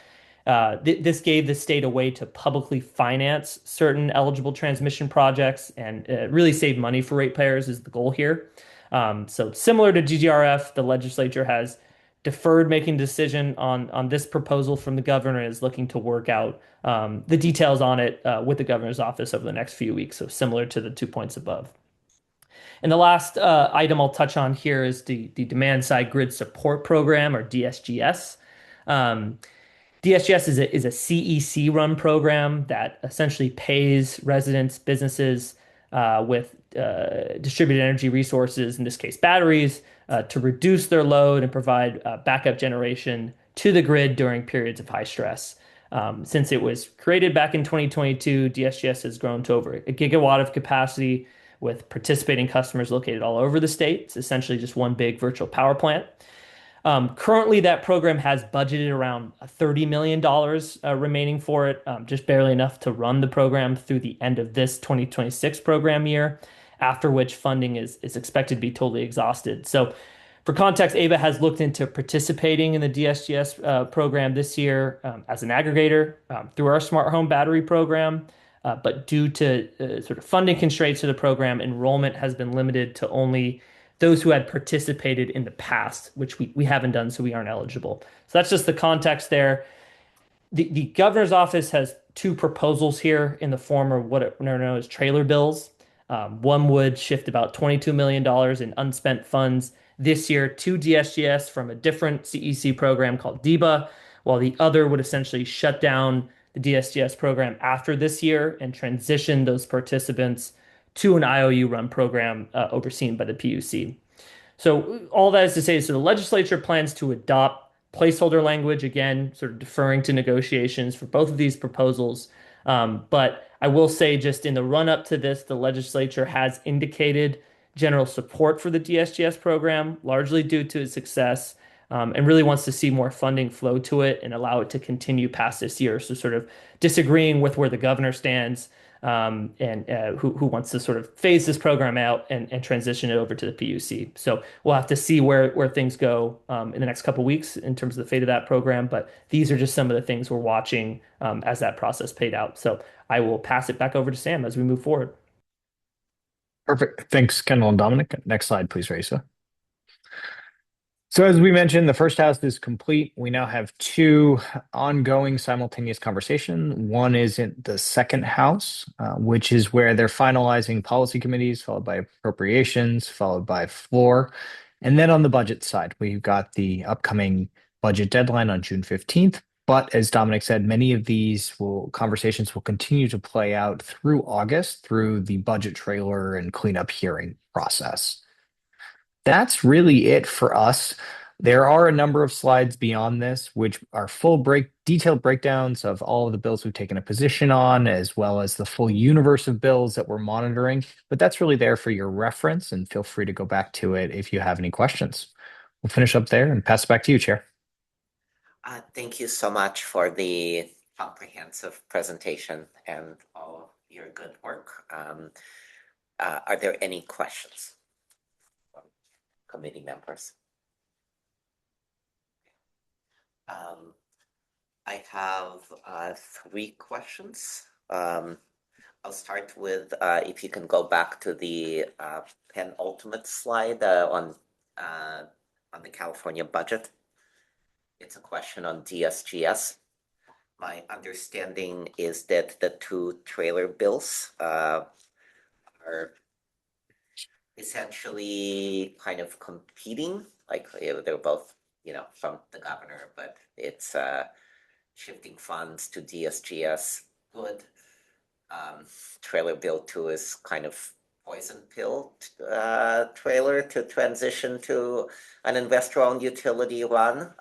This gave the state a way to publicly finance certain eligible transmission projects and really save money for ratepayers is the goal here. So similar to GGRF, the legislature has deferred making a decision on this proposal from the governor and is looking to work out the details on it with the governor's office over the next few weeks. So similar to the 2 points above. And the last item I'll touch on here is the Demand Side Grid Support Program, or DSGS. DSGS is a CEC run program that essentially pays residents, businesses with distributed energy resources, in this case batteries, to reduce their load and provide backup generation to the grid during periods of high stress. Since it was created back in 2022, DSGS has grown to over a gigawatt of capacity with participating customers located all over the state. It's essentially just one big virtual power plant. Currently, that program has budgeted around $30 million remaining for it, just barely enough to run the program through the end of this 2026 program year, after which funding is expected to be totally exhausted. So, for context, AVA has looked into participating in the DSGS program this year as an aggregator through our smart home battery program. But due to sort of funding constraints to the program, enrollment has been limited to only those who had participated in the past, which we haven't done, so we aren't eligible. So that's just the context there. The governor's office has two proposals here in the form of what are known as trailer bills. One would shift about $22 million in unspent funds this year to DSGS from a different CEC program called DEBA, while the other would essentially shut down the DSGS program after this year and transition those participants to an IOU run program overseen by the PUC. So all that is to say, so the legislature plans to adopt placeholder language, again, sort of deferring to negotiations for both of these proposals. But I will say, just in the run up to this, the legislature has indicated general support for the DSGS program, largely due to its success, and really wants to see more funding flow to it and allow it to continue past this year. So, sort of disagreeing with where the governor stands, and who wants to sort of phase this program out and transition it over to the PUC. So we'll have to see where things go in the next couple of weeks in terms of the fate of that program. But these are just some of the things we're watching as that process played out. So I will pass it back over to Sam as we move forward. Perfect. Thanks, Kendall and Dominic. Next slide, please, Raisa. So as we mentioned, the first house is complete. We now have two ongoing simultaneous conversations. One is in the second house, which is where they're finalizing policy committees, followed by appropriations, followed by floor. And then on the budget side, we've got the upcoming budget deadline on June 15th. But as Dominic said, many of these conversations will continue to play out through August through the budget trailer and cleanup hearing process. That's really it for us. There are a number of slides beyond this, which are detailed breakdowns of all of the bills we've taken a position on, as well as the full universe of bills that we're monitoring. But that's really there for your reference, and feel free to go back to it if you have any questions. We'll finish up there and pass it back to you, Chair. Thank you so much for the comprehensive presentation and all your good work. Are there any questions from committee members? I have 3 questions. I'll start with if you can go back to the penultimate slide on the California budget. It's a question on DSGS. My understanding is that the 2 trailer bills are essentially kind of competing, like they're both, from the governor, but it's shifting funds to DSGS. Good. Trailer bill 2 is kind of poison pill trailer to transition to an investor-owned utility run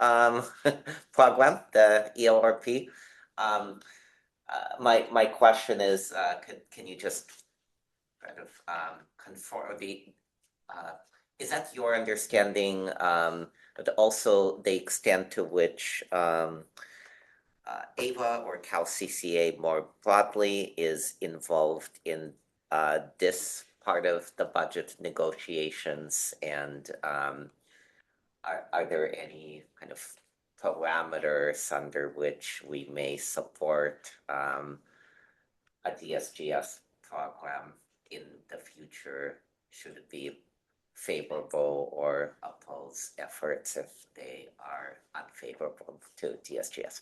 program, the EORP. My question is, can you just kind of confirm is that your understanding, but also the extent to which AVA or CalCCA more broadly is involved in this part of the budget negotiations, and are there any kind of parameters under which we may support a DSGS program in the future? Should it be favorable or oppose efforts if they are unfavorable to DSGS?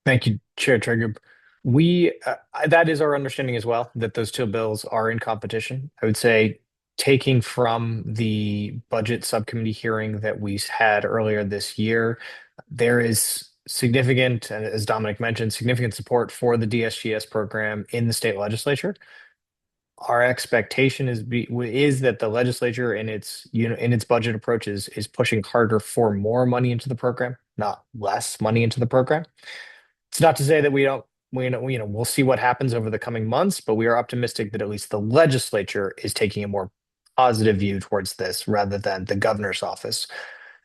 Thank you, Chair Trigger. That is our understanding as well, that those 2 bills are in competition. I would say, taking from the budget subcommittee hearing that we had earlier this year, there is significant, as Dominic mentioned, significant support for the DSGS program in the state legislature. our expectation is that the legislature in its in its budget approach is pushing harder for more money into the program, not less money into the program. It's not to say that we don't we'll see what happens over the coming months, but we are optimistic that at least the legislature is taking a more positive view towards this rather than the governor's office.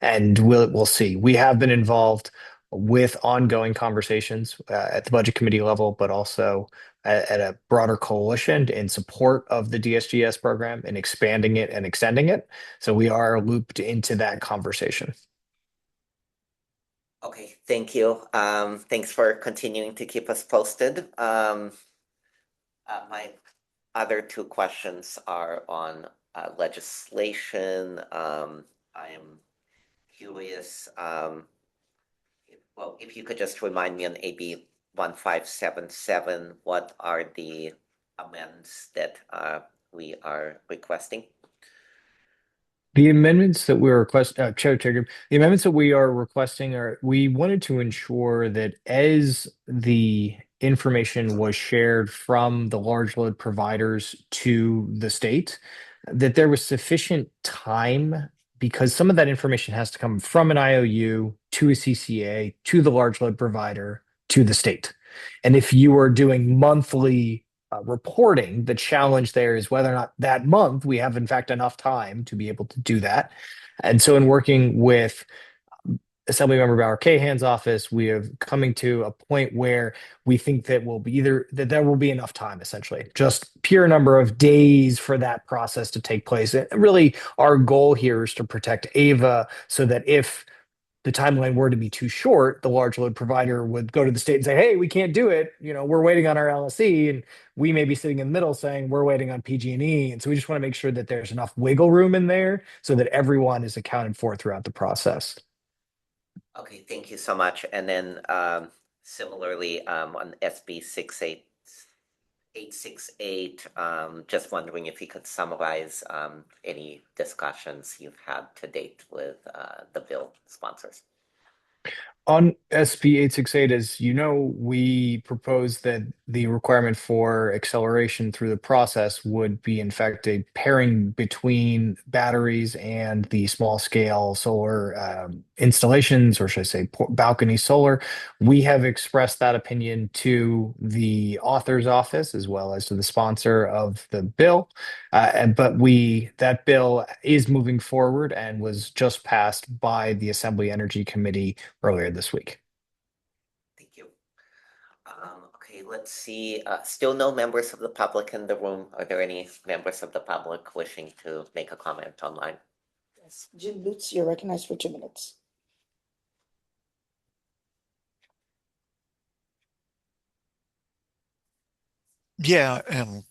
And we'll see. We have been involved with ongoing conversations at the budget committee level, but also at a broader coalition in support of the DSGS program and expanding it and extending it. So we are looped into that conversation. Okay, thank you. Thanks for continuing to keep us posted. My other two questions are on legislation. I am curious, well, if you could just remind me on AB 1577, what are the amendments that we are requesting? The amendments that we're requesting, Chair Trigger, the amendments that we are requesting are, we wanted to ensure that as the information was shared from the large load providers to the state, that there was sufficient time because some of that information has to come from an IOU to a CCA, to the large load provider, to the state. And if you are doing monthly reporting, the challenge there is whether or not that month we have, in fact, enough time to be able to do that. And so, in working with Assemblymember Bauer Cahan's office, we are coming to a point where we think that will be that there will be enough time, essentially, just pure number of days for that process to take place. And really, our goal here is to protect AVA so that if the timeline were to be too short, the large load provider would go to the state and say, hey, we can't do it. We're waiting on our LSE. And we may be sitting in the middle saying we're waiting on PG&E. And so we just want to make sure that there's enough wiggle room in there so that everyone is accounted for throughout the process. Okay, thank you so much. And then similarly on SB 868, just wondering if you could summarize any discussions you've had to date with the bill sponsors. On SB 868, as you know, we proposed that the requirement for acceleration through the process would be, in fact, a pairing between batteries and the small scale solar installations, or should I say balcony solar. We have expressed that opinion to the author's office as well as to the sponsor of the bill. But that bill is moving forward and was just passed by the Assembly Energy Committee earlier this week. Thank you. Okay, let's see. Still no members of the public in the room. Are there any members of the public wishing to make a comment online? Yes, Jim Lutz, you're recognized for 2 minutes. Yeah, and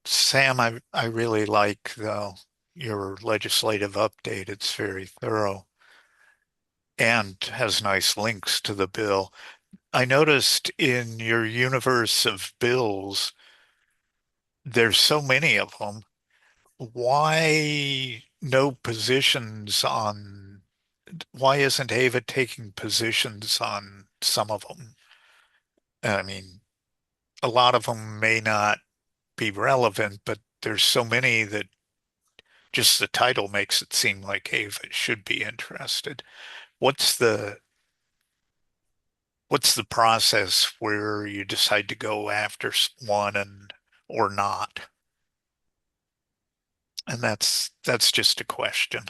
Sam, I really like your legislative update. It's very thorough and has nice links to the bill. I noticed in your universe of bills, there's so many of them. Why no positions on, why isn't Ava taking positions on some of them? I mean, a lot of them may not be relevant, but there's so many that just the title makes it seem like Ava should be interested. What's the process where you decide to go after one or not? And that's just a question.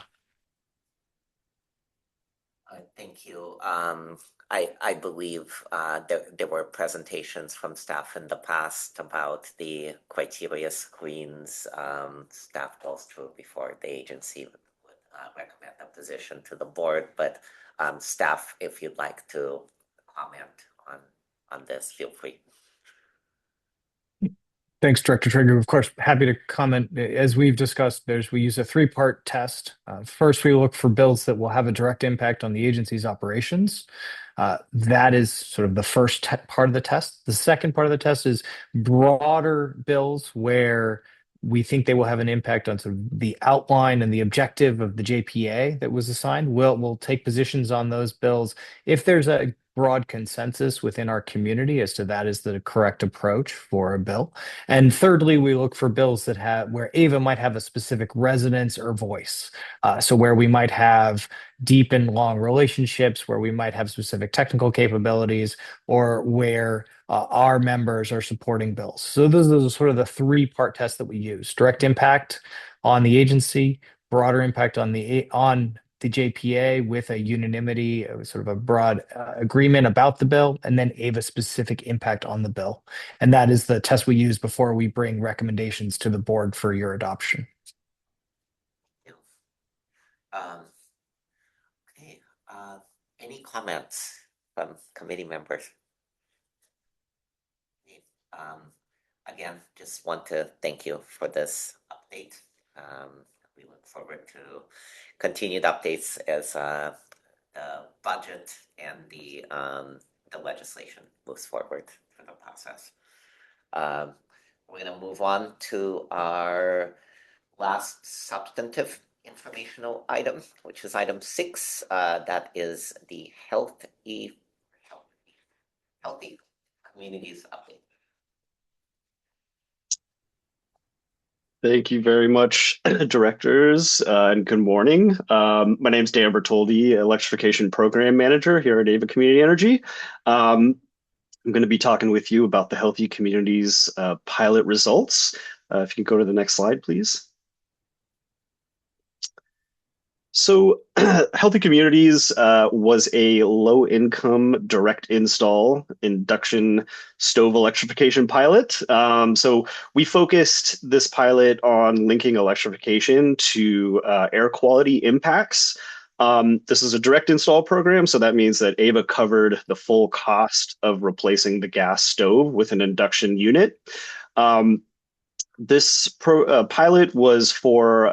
Thank you. I believe there were presentations from staff in the past about the criteria screens staff goes through before the agency would recommend a position to the board. But staff, if you'd like to comment on this, feel free. Thanks, Director Trigger. Of course, happy to comment. As we've discussed, we use a three-part test. First, we look for bills that will have a direct impact on the agency's operations. That is sort of the first part of the test. The second part of the test is broader bills where we think they will have an impact on sort of the outline and the objective of the JPA that was assigned. We'll take positions on those bills if there's a broad consensus within our community as to that is the correct approach for a bill. And thirdly, we look for bills that have where AVA might have a specific resonance or voice. So where we might have deep and long relationships, where we might have specific technical capabilities, or where our members are supporting bills. So those are sort of the three-part test that we use: direct impact on the agency, broader impact on the JPA with a unanimity, sort of a broad agreement about the bill, and then AVA specific impact on the bill. And that is the test we use before we bring recommendations to the board for your adoption. Okay, any comments from committee members? Again, just want to thank you for this update. We look forward to continued updates as the budget and the legislation moves forward through the process. We're going to move on to our last substantive informational item, which is item 6. That is the healthy communities update. Thank you very much, directors, and good morning. My name is Dan Bertoldi, Electrification Program Manager here at AVA Community Energy. I'm going to be talking with you about the Healthy Communities pilot results. If you can go to the next slide, please. So Healthy Communities was a low-income direct install induction stove electrification pilot. So we focused this pilot on linking electrification to air quality impacts. This is a direct install program, so that means that AVA covered the full cost of replacing the gas stove with an induction unit. This pilot was for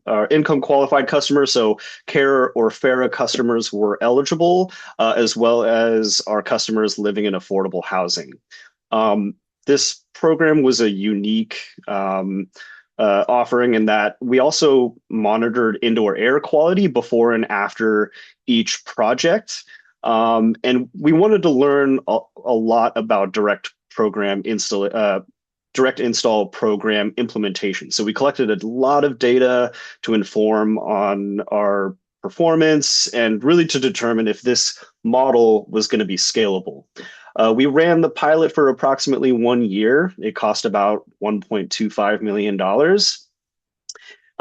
our income qualified customers, so CARE or FARA customers were eligible, as well as our customers living in affordable housing. This program was a unique offering in that we also monitored indoor air quality before and after each project. And we wanted to learn a lot about direct install program implementation. So we collected a lot of data to inform on our performance and really to determine if this model was going to be scalable. We ran the pilot for approximately 1 year. It cost about $1.25 million.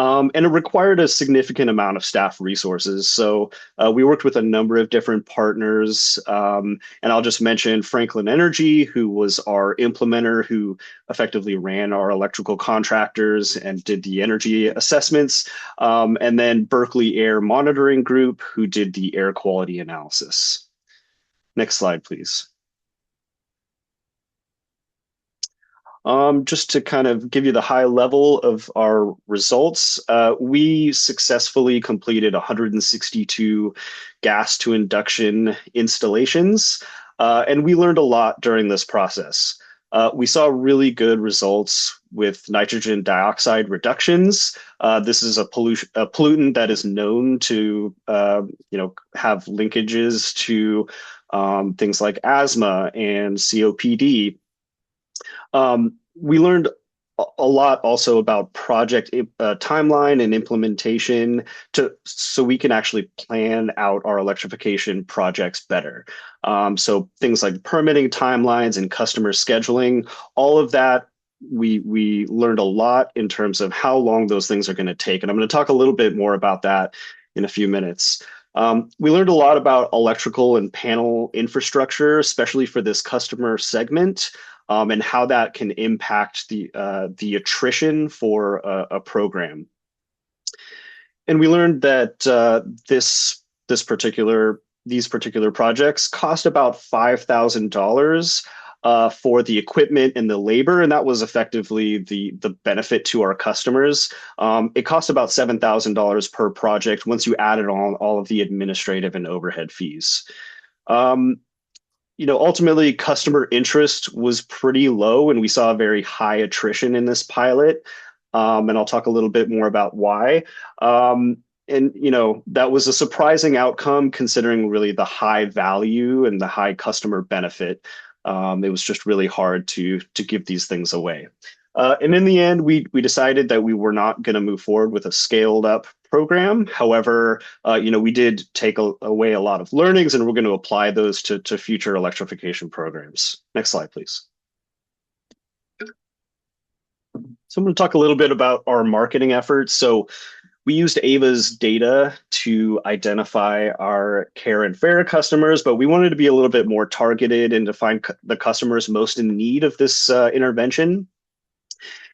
And it required a significant amount of staff resources. So we worked with a number of different partners. And I'll just mention Franklin Energy, who was our implementer, who effectively ran our electrical contractors and did the energy assessments. And then Berkeley Air Monitoring Group, who did the air quality analysis. Next slide, please. Just to kind of give you the high level of our results, we successfully completed 162 gas to induction installations, and we learned a lot during this process. We saw really good results with nitrogen dioxide reductions. This is a pollutant that is known to have linkages to things like asthma and COPD. We learned a lot also about project timeline and implementation so we can actually plan out our electrification projects better. So things like permitting timelines and customer scheduling, all of that, we learned a lot in terms of how long those things are going to take. And I'm going to talk a little bit more about that in a few minutes. We learned a lot about electrical and panel infrastructure, especially for this customer segment. And how that can impact the attrition for a program. And we learned that these particular projects cost about $5,000 for the equipment and the labor, and that was effectively the benefit to our customers. It cost about $7,000 per project once you added on all of the administrative and overhead fees. Ultimately, customer interest was pretty low, and we saw a very high attrition in this pilot. And I'll talk a little bit more about why. And that was a surprising outcome considering really the high value and the high customer benefit. It was just really hard to give these things away. And in the end, we decided that we were not going to move forward with a scaled up program. However, we did take away a lot of learnings, and we're going to apply those to future electrification programs. Next slide, please. So I'm going to talk a little bit about our marketing efforts. So we used Ava's data to identify our care and fair customers, but we wanted to be a little bit more targeted and to find the customers most in need of this intervention.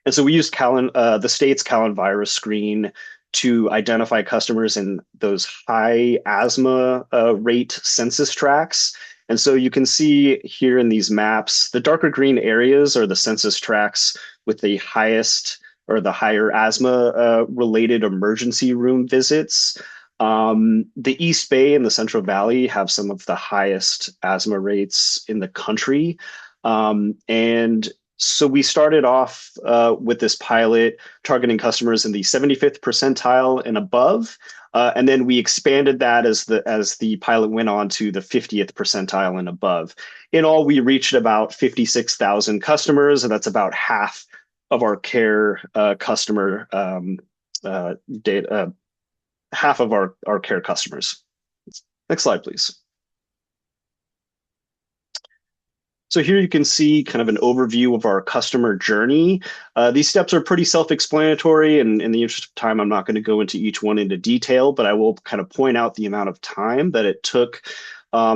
And so we used the state's Callan virus screen to identify customers in those high asthma rate census tracts. And so you can see here in these maps, the darker green areas are the census tracts with the highest or the higher asthma related emergency room visits. The East Bay and the Central Valley have some of the highest asthma rates in the country. And so we started off with this pilot targeting customers in the 75th percentile and above. And then we expanded that as the pilot went on to the 50th percentile and above. In all, we reached about 56,000 customers, and that's about half of our care customer data, half of our care customers. Next slide, please. So here you can see kind of an overview of our customer journey. These steps are pretty self-explanatory, and in the interest of time, I'm not going to go into each one into detail, but I will kind of point out the amount of time that it took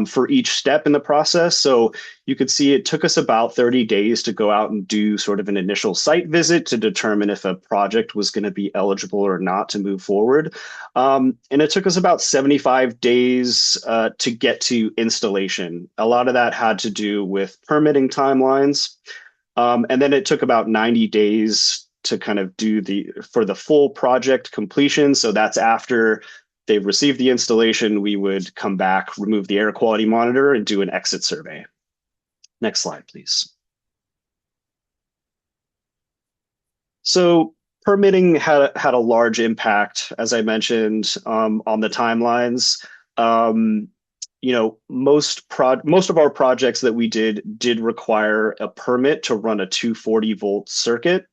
for each step in the process. So you could see it took us about 30 days to go out and do sort of an initial site visit to determine if a project was going to be eligible or not to move forward. And it took us about 75 days to get to installation. A lot of that had to do with permitting timelines. And then it took about 90 days to kind of do for the full project completion. So that's after they've received the installation, we would come back, remove the air quality monitor, and do an exit survey. Next slide, please. So permitting had a large impact, as I mentioned, on the timelines. Most of our projects that we did require a permit to run a 240-volt circuit.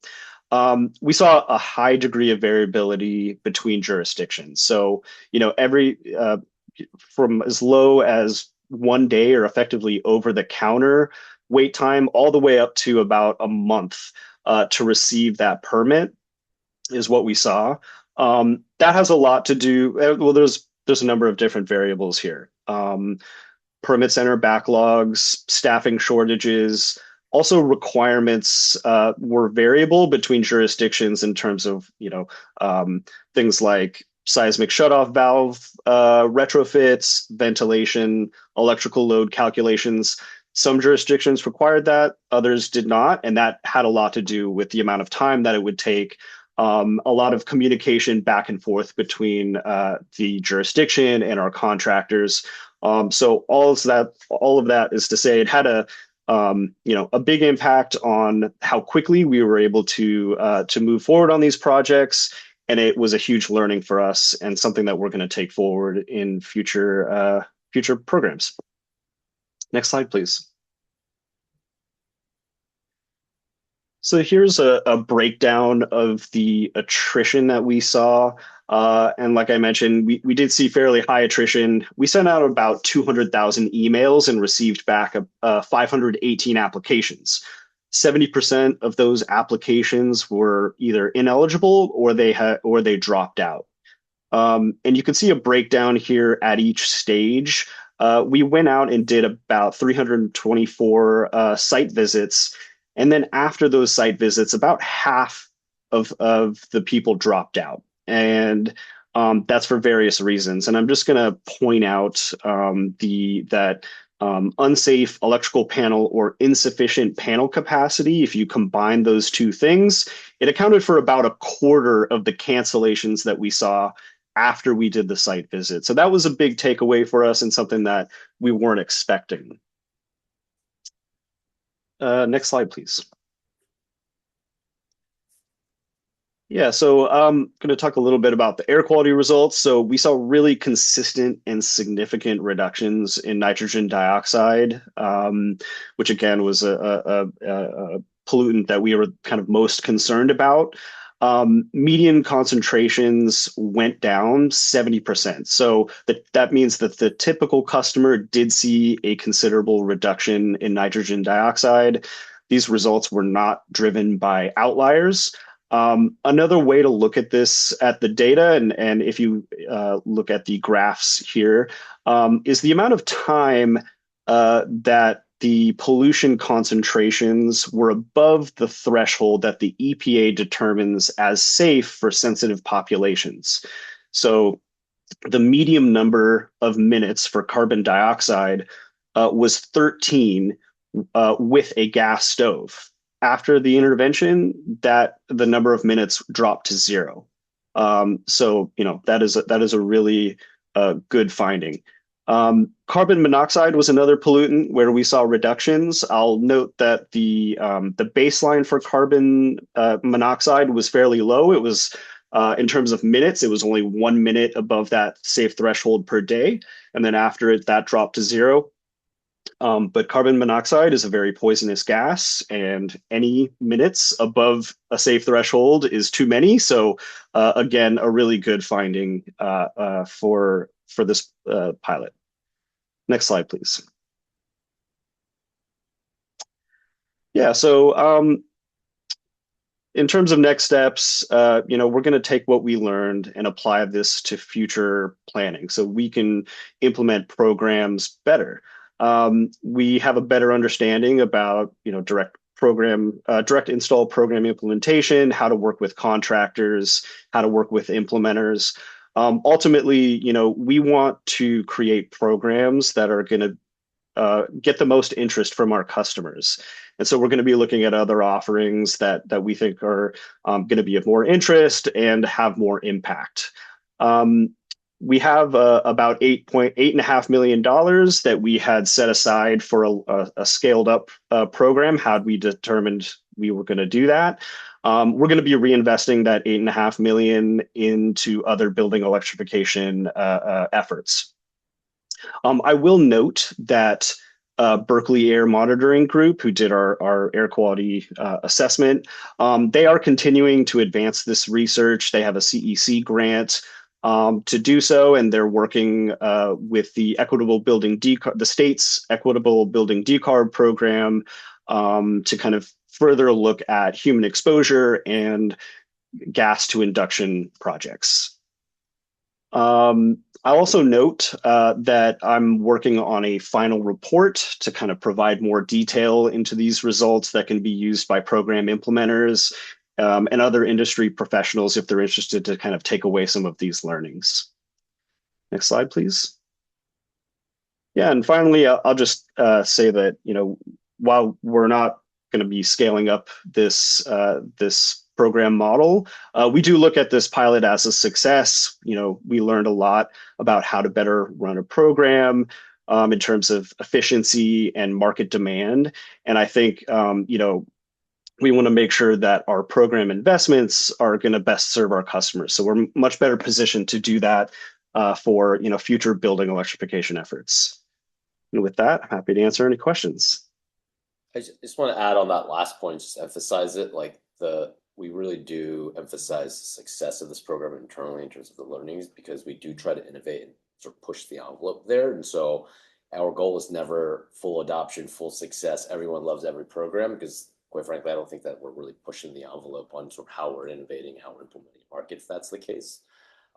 We saw a high degree of variability between jurisdictions. So, from as low as 1 day or effectively over the counter wait time all the way up to about a month to receive that permit is what we saw. That has a lot to do, well, there's a number of different variables here. Permit center backlogs, staffing shortages, also requirements were variable between jurisdictions in terms of, things like seismic shutoff valve retrofits, ventilation, electrical load calculations. Some jurisdictions required that, others did not, and that had a lot to do with the amount of time that it would take. A lot of communication back and forth between the jurisdiction and our contractors. So all of that is to say it had a big impact on how quickly we were able to move forward on these projects. And it was a huge learning for us and something that we're going to take forward in future programs. Next slide, please. So here's a breakdown of the attrition that we saw. And like I mentioned, we did see fairly high attrition. We sent out about 200,000 emails and received back 518 applications. 70% of those applications were either ineligible or they dropped out. And you can see a breakdown here at each stage. We went out and did about 324 site visits. And then after those site visits, about half of the people dropped out. And that's for various reasons. And I'm just going to point out that unsafe electrical panel or insufficient panel capacity, if you combine those two things, it accounted for about a quarter of the cancellations that we saw after we did the site visit. So that was a big takeaway for us and something that we weren't expecting. Next slide, please. Yeah, so I'm going to talk a little bit about the air quality results. So we saw really consistent and significant reductions in nitrogen dioxide, which again was a pollutant that we were kind of most concerned about. Median concentrations went down 70%. So that means that the typical customer did see a considerable reduction in nitrogen dioxide. These results were not driven by outliers. Another way to look at this, at the data, and if you look at the graphs here, is the amount of time that the pollution concentrations were above the threshold that the EPA determines as safe for sensitive populations. So the medium number of minutes for carbon dioxide was 13 with a gas stove. After the intervention, that the number of minutes dropped to 0. So that is a really good finding. Carbon monoxide was another pollutant where we saw reductions. I'll note that the baseline for carbon monoxide was fairly low. It was in terms of minutes, it was only 1 minute above that safe threshold per day, and then after it, that dropped to 0. But carbon monoxide is a very poisonous gas, and any minutes above a safe threshold is too many. So again, a really good finding for this pilot. Next slide, please. Yeah, so in terms of next steps, we're going to take what we learned and apply this to future planning so we can implement programs better. We have a better understanding about, direct install program implementation, how to work with contractors, how to work with implementers. Ultimately, we want to create programs that are going to get the most interest from our customers. And so we're going to be looking at other offerings that we think are going to be of more interest and have more impact. We have about $8.5 million that we had set aside for a scaled up program. Had we determined we were going to do that? We're going to be reinvesting that $8.5 million into other building electrification efforts. I will note that Berkeley Air Monitoring Group, who did our air quality assessment, they are continuing to advance this research. They have a CEC grant to do so, and they're working with the the state's Equitable Building Decarb program to kind of further look at human exposure and gas to induction projects. I also note that I'm working on a final report to kind of provide more detail into these results that can be used by program implementers and other industry professionals if they're interested to kind of take away some of these learnings. Next slide, please. Yeah, and finally, I'll just say that, while we're not going to be scaling up this program model, we do look at this pilot as a success. We learned a lot about how to better run a program in terms of efficiency and market demand. And I think, we want to make sure that our program investments are going to best serve our customers. So we're much better positioned to do that for, future building electrification efforts. And with that, I'm happy to answer any questions. I just want to add on that last point, just emphasize it, we really do emphasize the success of this program internally in terms of the learnings, because we do try to innovate and sort of push the envelope there. And so our goal is never full adoption, full success. Everyone loves every program, because quite frankly, I don't think that we're really pushing the envelope on sort of how we're innovating, how we're implementing markets, if that's the case.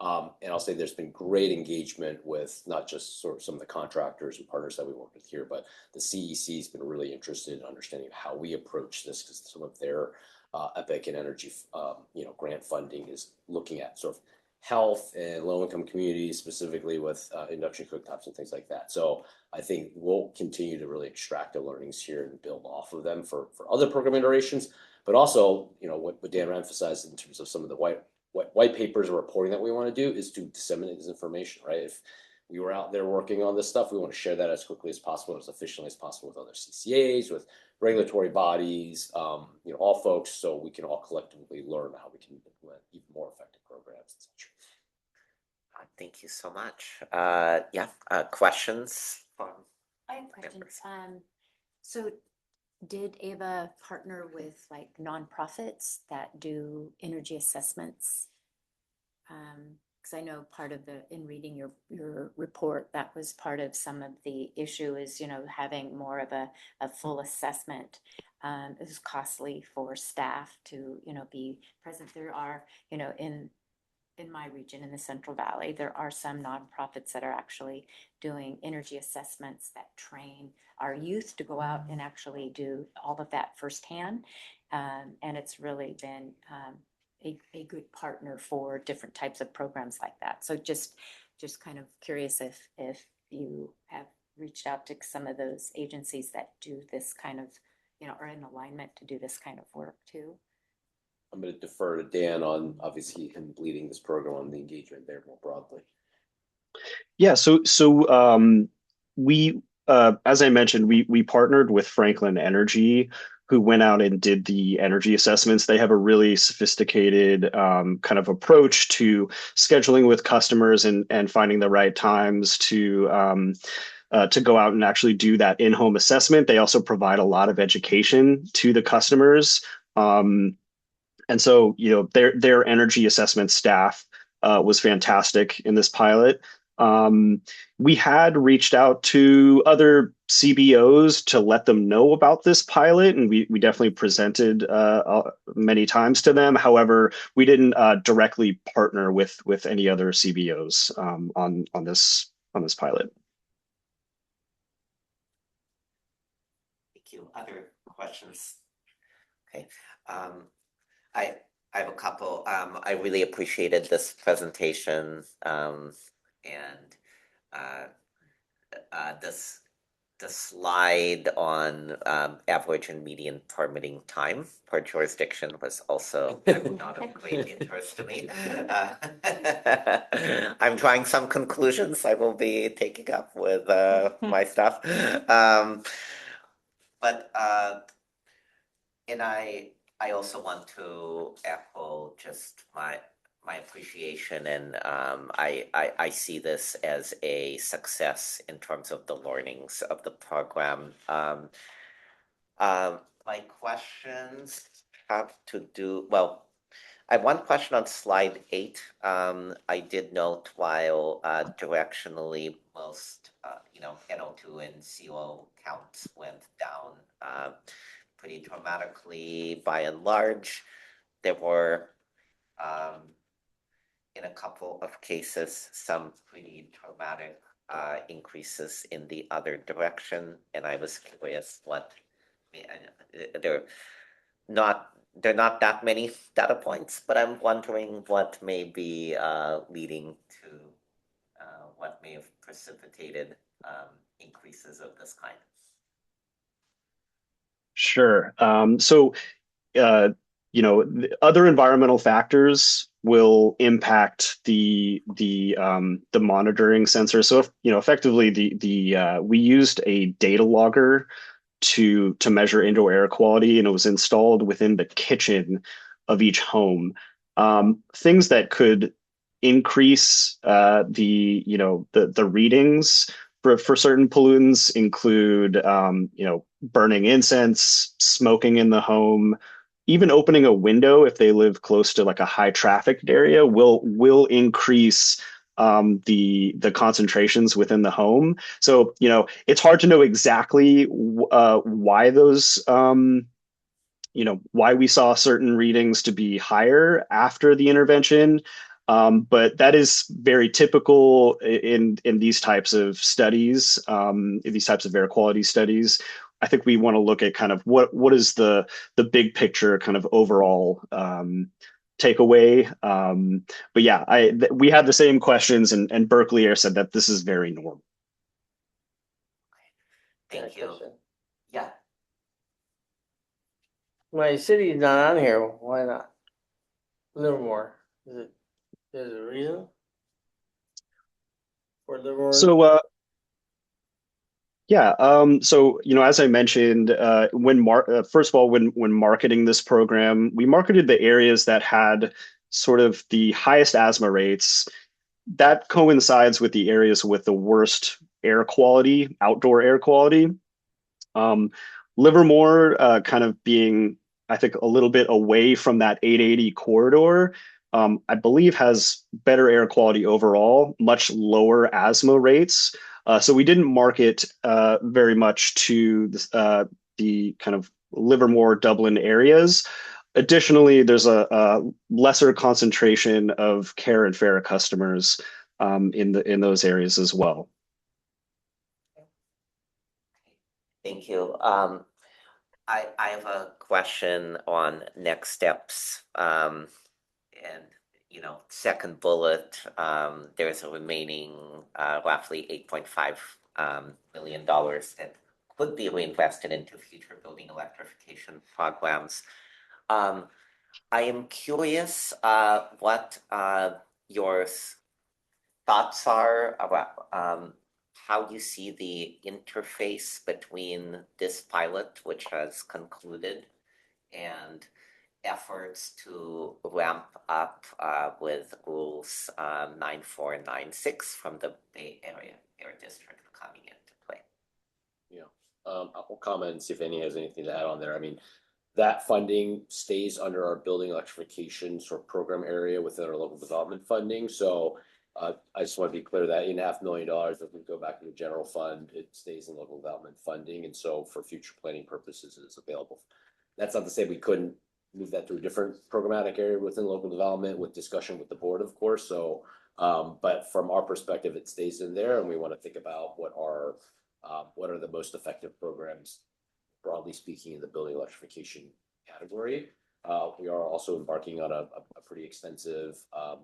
And I'll say there's been great engagement with not just sort of some of the contractors and partners that we work with here, but the CEC has been really interested in understanding how we approach this, because some of their EPIC and energy, grant funding is looking at sort of health and low-income communities, specifically with induction cooktops and things like that. So I think we'll continue to really extract the learnings here and build off of them for other program iterations. But also, what Dan emphasized in terms of some of the white papers or reporting that we want to do is to disseminate this information, right? If we were out there working on this stuff. We want to share that as quickly as possible, as efficiently as possible with other CCAs, with regulatory bodies, all folks, so we can all collectively learn how we can implement even more effective programs, etc. Thank you so much. Questions from I have questions. So did Ava partner with like nonprofits that do energy assessments? Because I know part of in reading your report, that was part of some of the issue is, having more of a full assessment. It was costly for staff to, be present. There are, in my region, in the Central Valley, there are some nonprofits that are actually doing energy assessments that train our youth to go out and actually do all of that firsthand. And it's really been a good partner for different types of programs like that. So just kind of curious if you have reached out to some of those agencies that do this kind of, are in alignment to do this kind of work too. I'm going to defer to Dan on obviously him leading this program on the engagement there more broadly. Yeah, so we as I mentioned, we partnered with Franklin Energy, who went out and did the energy assessments. They have a really sophisticated kind of approach to scheduling with customers and finding the right times to go out and actually do that in-home assessment. They also provide a lot of education to the customers. And so, their energy assessment staff was fantastic in this pilot. We had reached out to other CBOs to let them know about this pilot, and we definitely presented many times to them. However, we didn't directly partner with any other CBOs on this pilot. Thank you. Other questions? Okay. I have a couple. I really appreciated this presentation and the slide on average and median permitting time per jurisdiction was also not of great interest to me. I'm drawing some conclusions I will be taking up with my staff. And I also want to echo just my appreciation, and I see this as a success in terms of the learnings of the program. My questions have to do, well, I have one question on slide 8. I did note while directionally most, NO2 and CO counts went down pretty dramatically by and large. There were, in a couple of cases, some pretty dramatic increases in the other direction, and I was curious there are not that many data points, but I'm wondering what may be leading to what may have precipitated increases of this kind. Sure. So, other environmental factors will impact the monitoring sensor. So, effectively, we used a data logger to measure indoor air quality, and it was installed within the kitchen of each home. Things that could increase the readings for certain pollutants include burning incense, smoking in the home, even opening a window if they live close to like a high trafficked area will increase the concentrations within the home. So it's hard to know exactly why those why we saw certain readings to be higher after the intervention. But that is very typical in these types of studies, in these types of air quality studies. I think we want to look at kind of what is the big picture kind of overall takeaway. But yeah, we had the same questions, and Berkeley Air said that this is very normal. Thank you. Yeah. My city's not on here. Why not? Livermore. Is it? There's a reason? for Livermore? So, yeah, so as I mentioned, first of all, when marketing this program, we marketed the areas that had sort of the highest asthma rates. That coincides with the areas with the worst air quality, outdoor air quality. Um, Livermore, kind of being, I think, a little bit away from that 880 corridor, I believe has better air quality overall, much lower asthma rates. So we didn't market very much to the kind of Livermore, Dublin areas. Additionally, there's a lesser concentration of care and fair customers in those areas as well. Thank you. I have a question on next steps. And second bullet, there's a remaining roughly $8.5 million that could be reinvested into future building electrification programs. I am curious what your thoughts are about how you see the interface between this pilot, which has concluded, and efforts to ramp up with rules 9496 from the Bay Area Air District coming into play. Yeah, I'll comment and see if any has anything to add on there. I mean, that funding stays under our building electrification sort of program area within our local development funding. So I just want to be clear that $8.5 million doesn't go back to the general fund. It stays in local development funding. And so for future planning purposes, it is available. That's not to say we couldn't move that to a different programmatic area within local development with discussion with the board, of course. So, but from our perspective, it stays in there, and we want to think about what are the most effective programs, broadly speaking, in the building electrification category. We are also embarking on a pretty extensive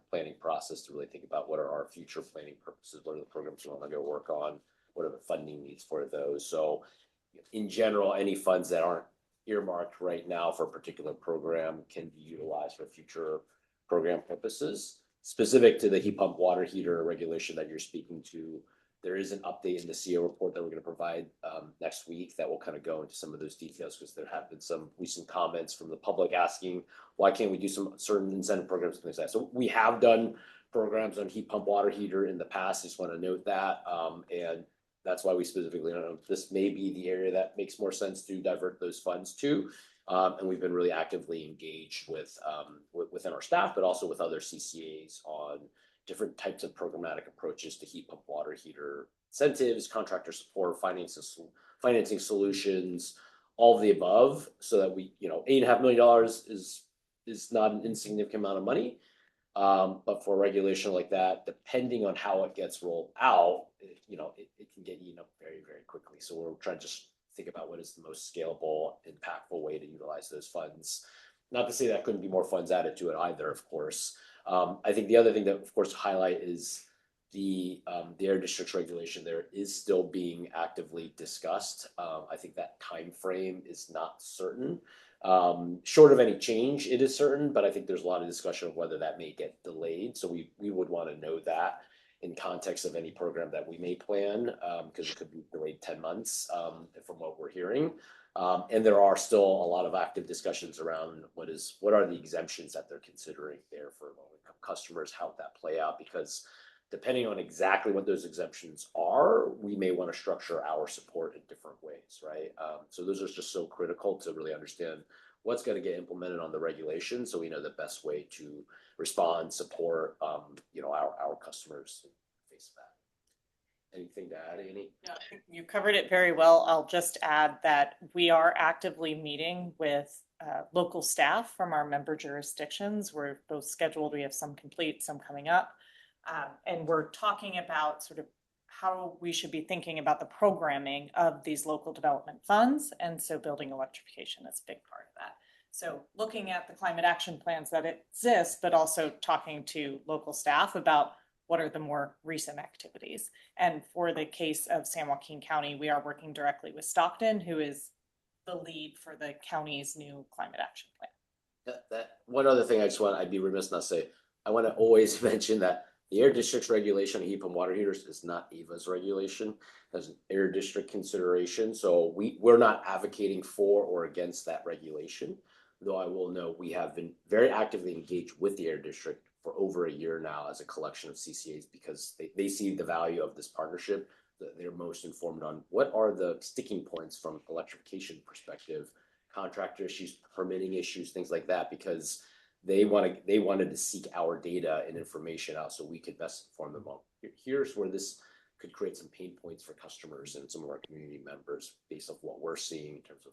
planning process to really think about what are our future planning purposes, what are the programs we want to go work on, what are the funding needs for those. So in general, any funds that aren't earmarked right now for a particular program can be utilized for future program purposes. Specific to the heat pump water heater regulation that you're speaking to, there is an update in the CO report that we're going to provide next week that will kind of go into some of those details, because there have been some recent comments from the public asking, why can't we do some certain incentive programs and things like that. So we have done programs on heat pump water heater in the past. I just want to note that. And that's why we specifically don't know. This may be the area that makes more sense to divert those funds to. And we've been really actively engaged within our staff, but also with other CCAs on different types of programmatic approaches to heat pump water heater incentives, contractor support, financing solutions, all of the above, so that we, $8.5 million is not an insignificant amount of money. But for a regulation like that, depending on how it gets rolled out, it can get eaten up very, very quickly. So we're trying to just think about what is the most scalable, impactful way to utilize those funds. Not to say that couldn't be more funds added to it either, of course. I think the other thing that, of course, to highlight is the air districts regulation there is still being actively discussed. I think that time frame is not certain. Short of any change, it is certain, but I think there's a lot of discussion of whether that may get delayed. So we would want to know that in context of any program that we may plan, because it could be delayed 10 months from what we're hearing. And there are still a lot of active discussions around what are the exemptions that they're considering there for low-income customers, how would that play out, because depending on exactly what those exemptions are, we may want to structure our support in different ways, right? So those are just so critical to really understand what's going to get implemented on the regulation, so we know the best way to respond, support, our customers in the face of that. Anything to add, Annie? No, I think you covered it very well. I'll just add that we are actively meeting with local staff from our member jurisdictions. We're both scheduled. We have some complete, some coming up. And we're talking about sort of how we should be thinking about the programming of these local development funds. And so building electrification is a big part of that. So looking at the climate action plans that exist, but also talking to local staff about what are the more recent activities. And for the case of San Joaquin County, we are working directly with Stockton, who is the lead for the county's new climate action plan. That one other thing I'd be remiss not to say, I want to always mention that The air district's regulation on heat pump water heaters is not AVA's regulation, as an air district consideration. So we're not advocating for or against that regulation. Though I will note we have been very actively engaged with the air district for over a year now as a collection of CCAs because they see the value of this partnership. That they're most informed on what are the sticking points from electrification perspective, contractor issues, permitting issues, things like that, because they wanted to seek our data and information out so we could best inform them on here's where this could create some pain points for customers and some of our community members based off what we're seeing in terms of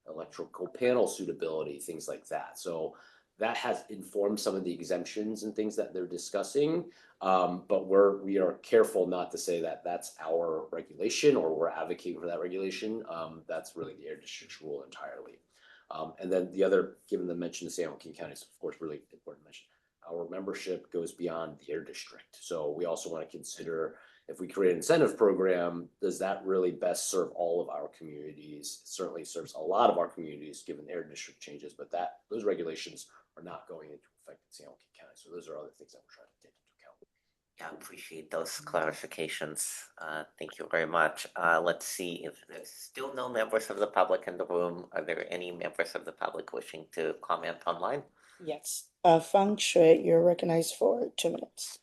electrical panel suitability, things like that. So that has informed some of the exemptions and things that they're discussing. But we are careful not to say that that's our regulation or we're advocating for that regulation. That's really the air district's rule entirely. And then the other, given the mention of San Joaquin County, is of course really important to mention. Our membership goes beyond the air district. So we also want to consider if we create an incentive program, does that really best serve all of our communities? It certainly serves a lot of our communities given air district changes, but those regulations are not going into effect in San Joaquin County. So those are other things that we're trying to take into account. Yeah, appreciate those clarifications. Thank you very much. Let's see if there's still no members of the public in the room. Are there any members of the public wishing to comment online? Yes. Feng Shui, you're recognized for 2 minutes.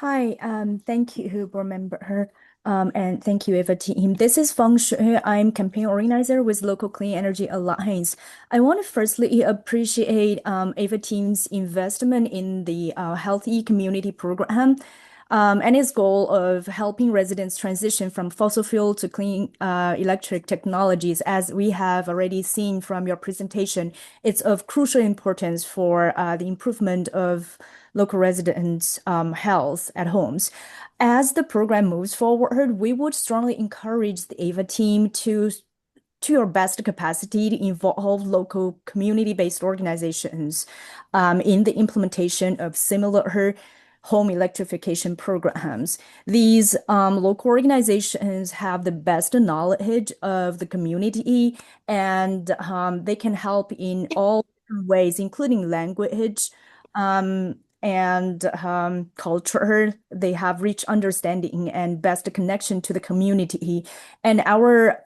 Hi, thank you, board member, and thank you, Eva team. This is Feng Shui. I'm campaign organizer with Local Clean Energy Alliance. I want to firstly appreciate Eva team's investment in the Healthy Community Program. And its goal of helping residents transition from fossil fuel to clean electric technologies. As we have already seen from your presentation, it's of crucial importance for the improvement of local residents' health at homes. As the program moves forward, we would strongly encourage the AVA team to your best capacity to involve local community-based organizations in the implementation of similar home electrification programs. These local organizations have the best knowledge of the community, and they can help in all ways, including language and culture. They have rich understanding and best connection to the community. And our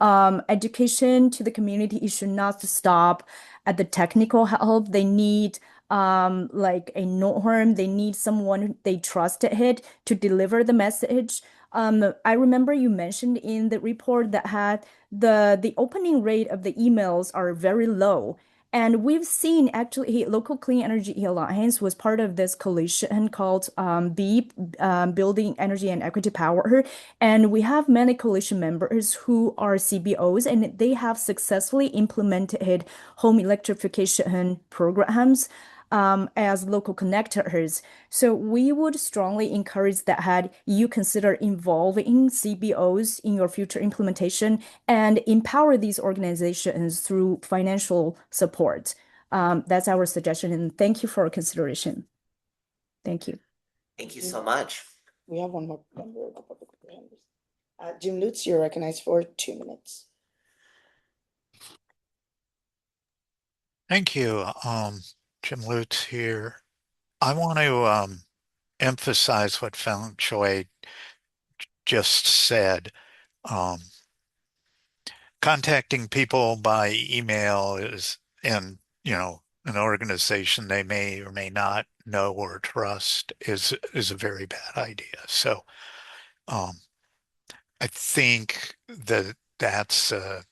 education to the community should not stop at the technical help. They need like a norm. They need someone they trusted to deliver the message. I remember you mentioned in the report that had the opening rate of the emails are very low. And we've seen actually Local Clean Energy Alliance was part of this coalition called BEEP, Building Energy and Equity Power. And we have many coalition members who are CBOs, and they have successfully implemented home electrification programs as local connectors. So we would strongly encourage that you consider involving CBOs in your future implementation and empower these organizations through financial support. That's our suggestion, and thank you for your consideration. Thank you. Thank you so much. We have one more member of the public. Jim Lutz, you're recognized for 2 minutes. Thank you. Jim Lutz here. I want to emphasize what Feng Shui just said. Contacting people by email is, and an organization they may or may not know or trust is a very bad idea. So I think that that's a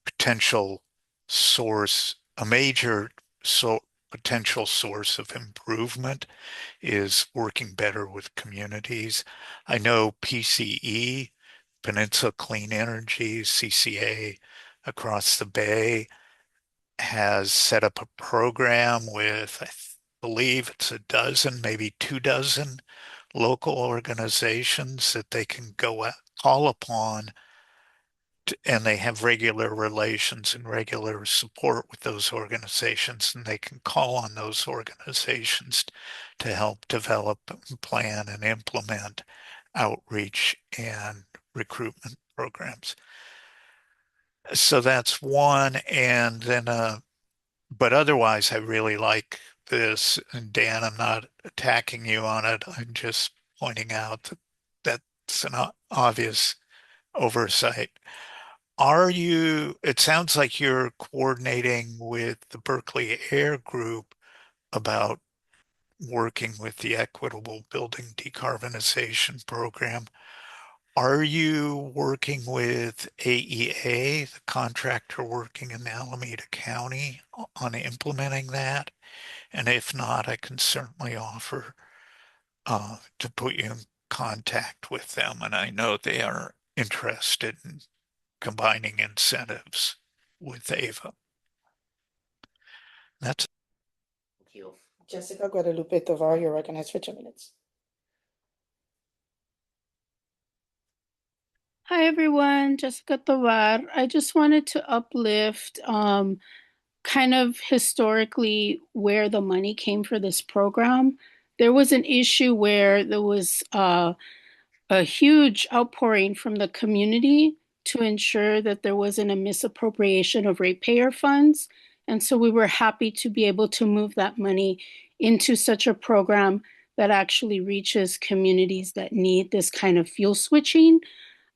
potential source, a major potential source of improvement is working better with communities. I know PCE, Peninsula Clean Energy, CCA across the Bay has set up a program with, I believe it's a dozen, maybe 2 dozen local organizations that they can call upon, and they have regular relations and regular support with those organizations, and they can call on those organizations to help develop, plan, and implement outreach and recruitment programs. So that's one. And then But otherwise, I really like this. And Dan, I'm not attacking you on it. I'm just pointing out that that's an obvious oversight. It sounds like you're coordinating with the Berkeley Air Group about working with the Equitable Building Decarbonization Program. Are you working with AEA, the contractor working in Alameda County, on implementing that? And if not, I can certainly offer to put you in contact with them. And I know they are interested in combining incentives with AVA. That's Thank you. Jessica Guadalupe Tovar, you're recognized for 2 minutes. Hi everyone, Jessica Tovar. I just wanted to uplift kind of historically where the money came for this program. There was an issue where there was a huge outpouring from the community to ensure that there wasn't a misappropriation of ratepayer funds. And so we were happy to be able to move that money into such a program that actually reaches communities that need this kind of fuel switching.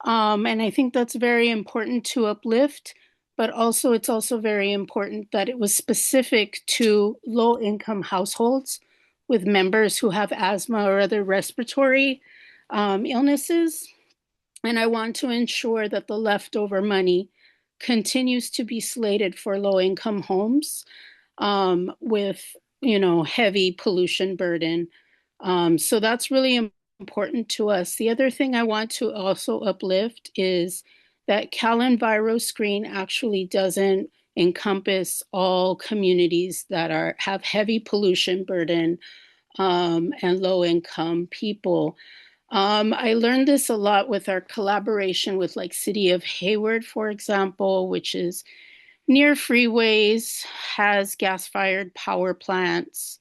And I think that's very important to uplift, but also it's also very important that it was specific to low income households with members who have asthma or other respiratory illnesses. And I want to ensure that the leftover money continues to be slated for low income homes with, heavy pollution burden. So that's really important to us. The other thing I want to also uplift is that CalEnviro actually doesn't encompass all communities that have heavy pollution burden and low income people. I learned this a lot with our collaboration with like City of Hayward, for example, which is near freeways, has gas-fired power plants,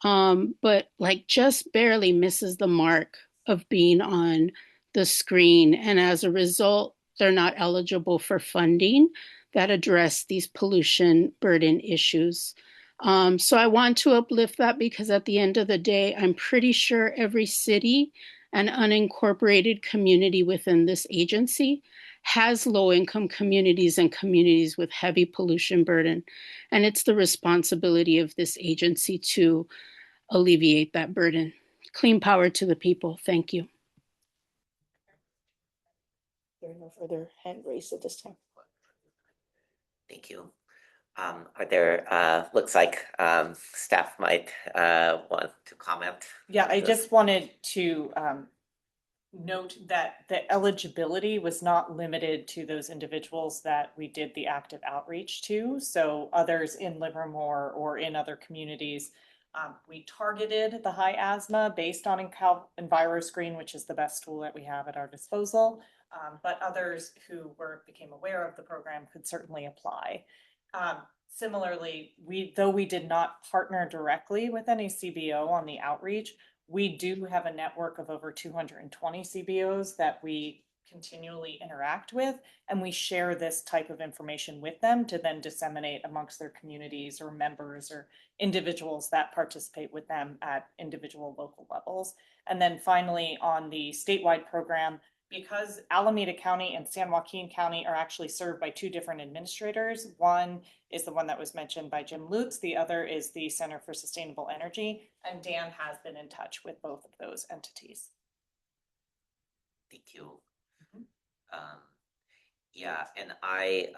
but like just barely misses the mark of being on the screen. And as a result, they're not eligible for funding that address these pollution burden issues. So I want to uplift that because at the end of the day, I'm pretty sure every city and unincorporated community within this agency has low income communities and communities with heavy pollution burden. And it's the responsibility of this agency to alleviate that burden. Clean power to the people. Thank you. There are no further hand raised at this time. Thank you. Are there, looks like staff might want to comment? Yeah, on I this. just wanted to note that the eligibility was not limited to those individuals that we did the active outreach to. So others in Livermore or in other communities, we targeted the high asthma based on EnviroScreen, which is the best tool that we have at our disposal. But others who became aware of the program could certainly apply. Similarly, though we did not partner directly with any CBO on the outreach, we do have a network of over 220 CBOs that we continually interact with, and we share this type of information with them to then disseminate amongst their communities or members or individuals that participate with them at individual local levels. And then finally, on the statewide program, because Alameda County and San Joaquin County are actually served by two different administrators. One is the one that was mentioned by Jim Lutz. The other is the Center for Sustainable Energy. And Dan has been in touch with both of those entities. Thank you. Yeah, and I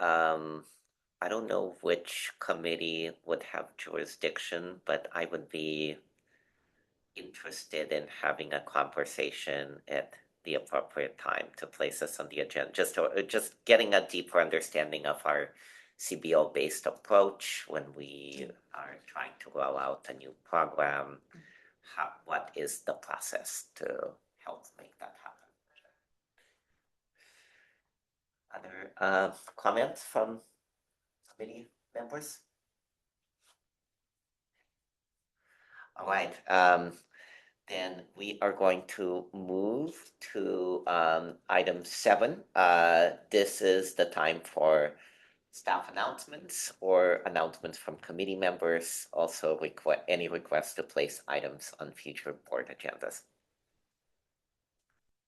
don't know which committee would have jurisdiction, but I would be interested in having a conversation at the appropriate time to place this on the agenda, just getting a deeper understanding of our CBO-based approach when we are trying to roll out a new program. What is the process to help make that happen? Other comments from committee members? All right. Then we are going to move to item 7. This is the time for staff announcements or announcements from committee members. Also, any requests to place items on future board agendas.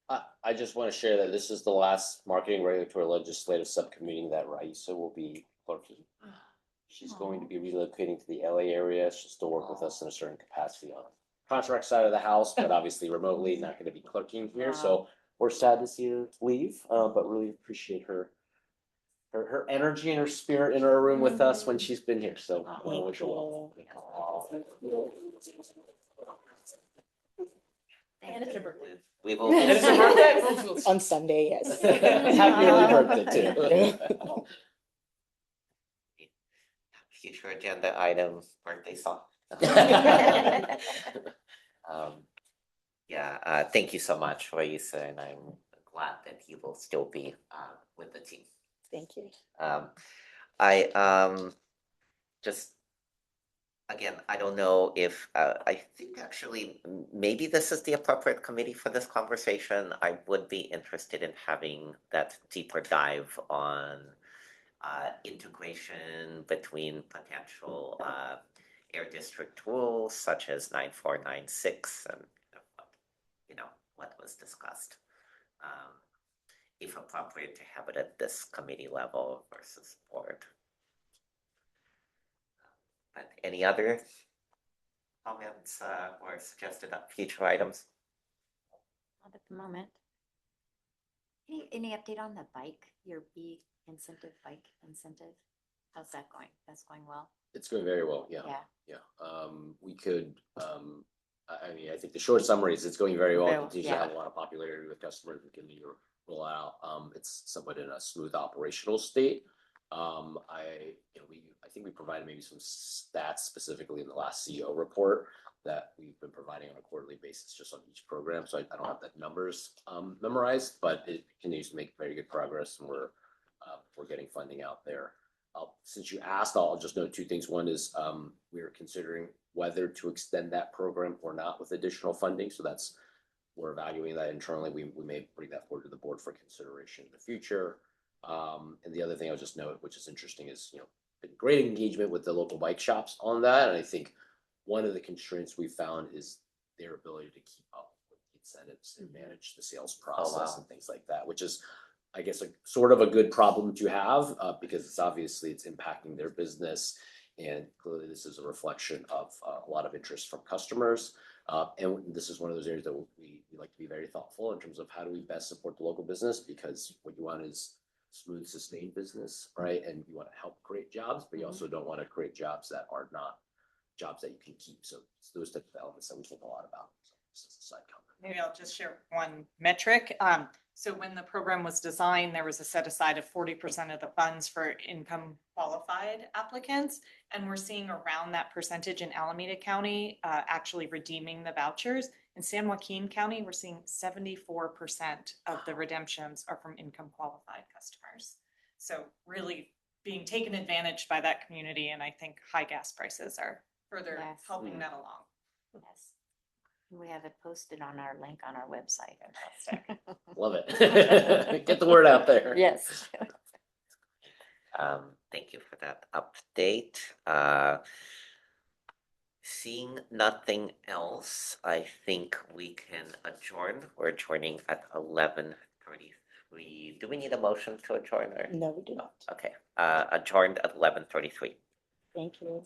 I just want to share that this is the last marketing regulatory legislative subcommittee that Raisa will be clerking. She's going to be relocating to the LA area. She'll still work with us in a certain capacity on the contract side of the house, but obviously remotely, not going to be clerking here. So we're sad to see her leave, but really appreciate her energy and her spirit in our room with us when she's been here. So I want to wish her well. And it's your birthday. We will. And it's her birthday? On Sunday, yes. Happy early birthday too. Future agenda item, birthday song. Thank you so much, Raisa, and I'm glad that you will still be with the team. Thank you. I just again, I don't know if I think actually maybe this is the appropriate committee for this conversation. I would be interested in having that deeper dive on integration between potential air district rules such as 9496 and what was discussed. If appropriate, to have it at this committee level versus board. But any other comments or suggested future items? Not at the moment. Any update on the bike, your B incentive, bike incentive? How's that going? That's going well? It's going very well, yeah. Yeah. We could, I mean, I think the short summary is it's going very well. It continues to yeah. have a lot of popularity with customers. We continue to roll out. It's somewhat in a smooth operational state. I think we provided maybe some stats specifically in the last CEO report that we've been providing on a quarterly basis just on each program. So I don't have the numbers memorized, but it continues to make very good progress, and we're getting funding out there. Since you asked, I'll just note two things. One is we are considering whether to extend that program or not with additional funding. So we're evaluating that internally. We may bring that forward to the board for consideration in the future. And the other thing I'll just note, which is interesting, is been great engagement with the local bike shops on that. And I think one of the constraints we found is their ability to keep up with the incentives and manage the sales process and things like that, which is, I guess, a sort of a good problem to have because it's impacting their business. And clearly this is a reflection of a lot of interest from customers. And this is one of those areas that we like to be very thoughtful in terms of how do we best support the local business, because what you want is smooth, sustained business, right? And you want to help create jobs, but you also don't want to create jobs that are not jobs that you can keep. So it's those types of elements that we think a lot about. So this is a side comment. Maybe I'll just share one metric. So when the program was designed, there was a set aside of 40% of the funds for income qualified applicants. And we're seeing around that percentage in Alameda County actually redeeming the vouchers. In San Joaquin County, we're seeing 74% of the redemptions are from income qualified customers. So really being taken advantage by that community. And I think high gas prices are further helping that along. Yes. We have it posted on our link on our website. Fantastic. Love it. Get the word out there. Yes. Thank you for that update. Seeing nothing else, I think we can adjourn. We're adjourning at 11:33. Do we need a motion to adjourn? Or? No, we do not. Okay. Adjourned at 11:33. Thank you.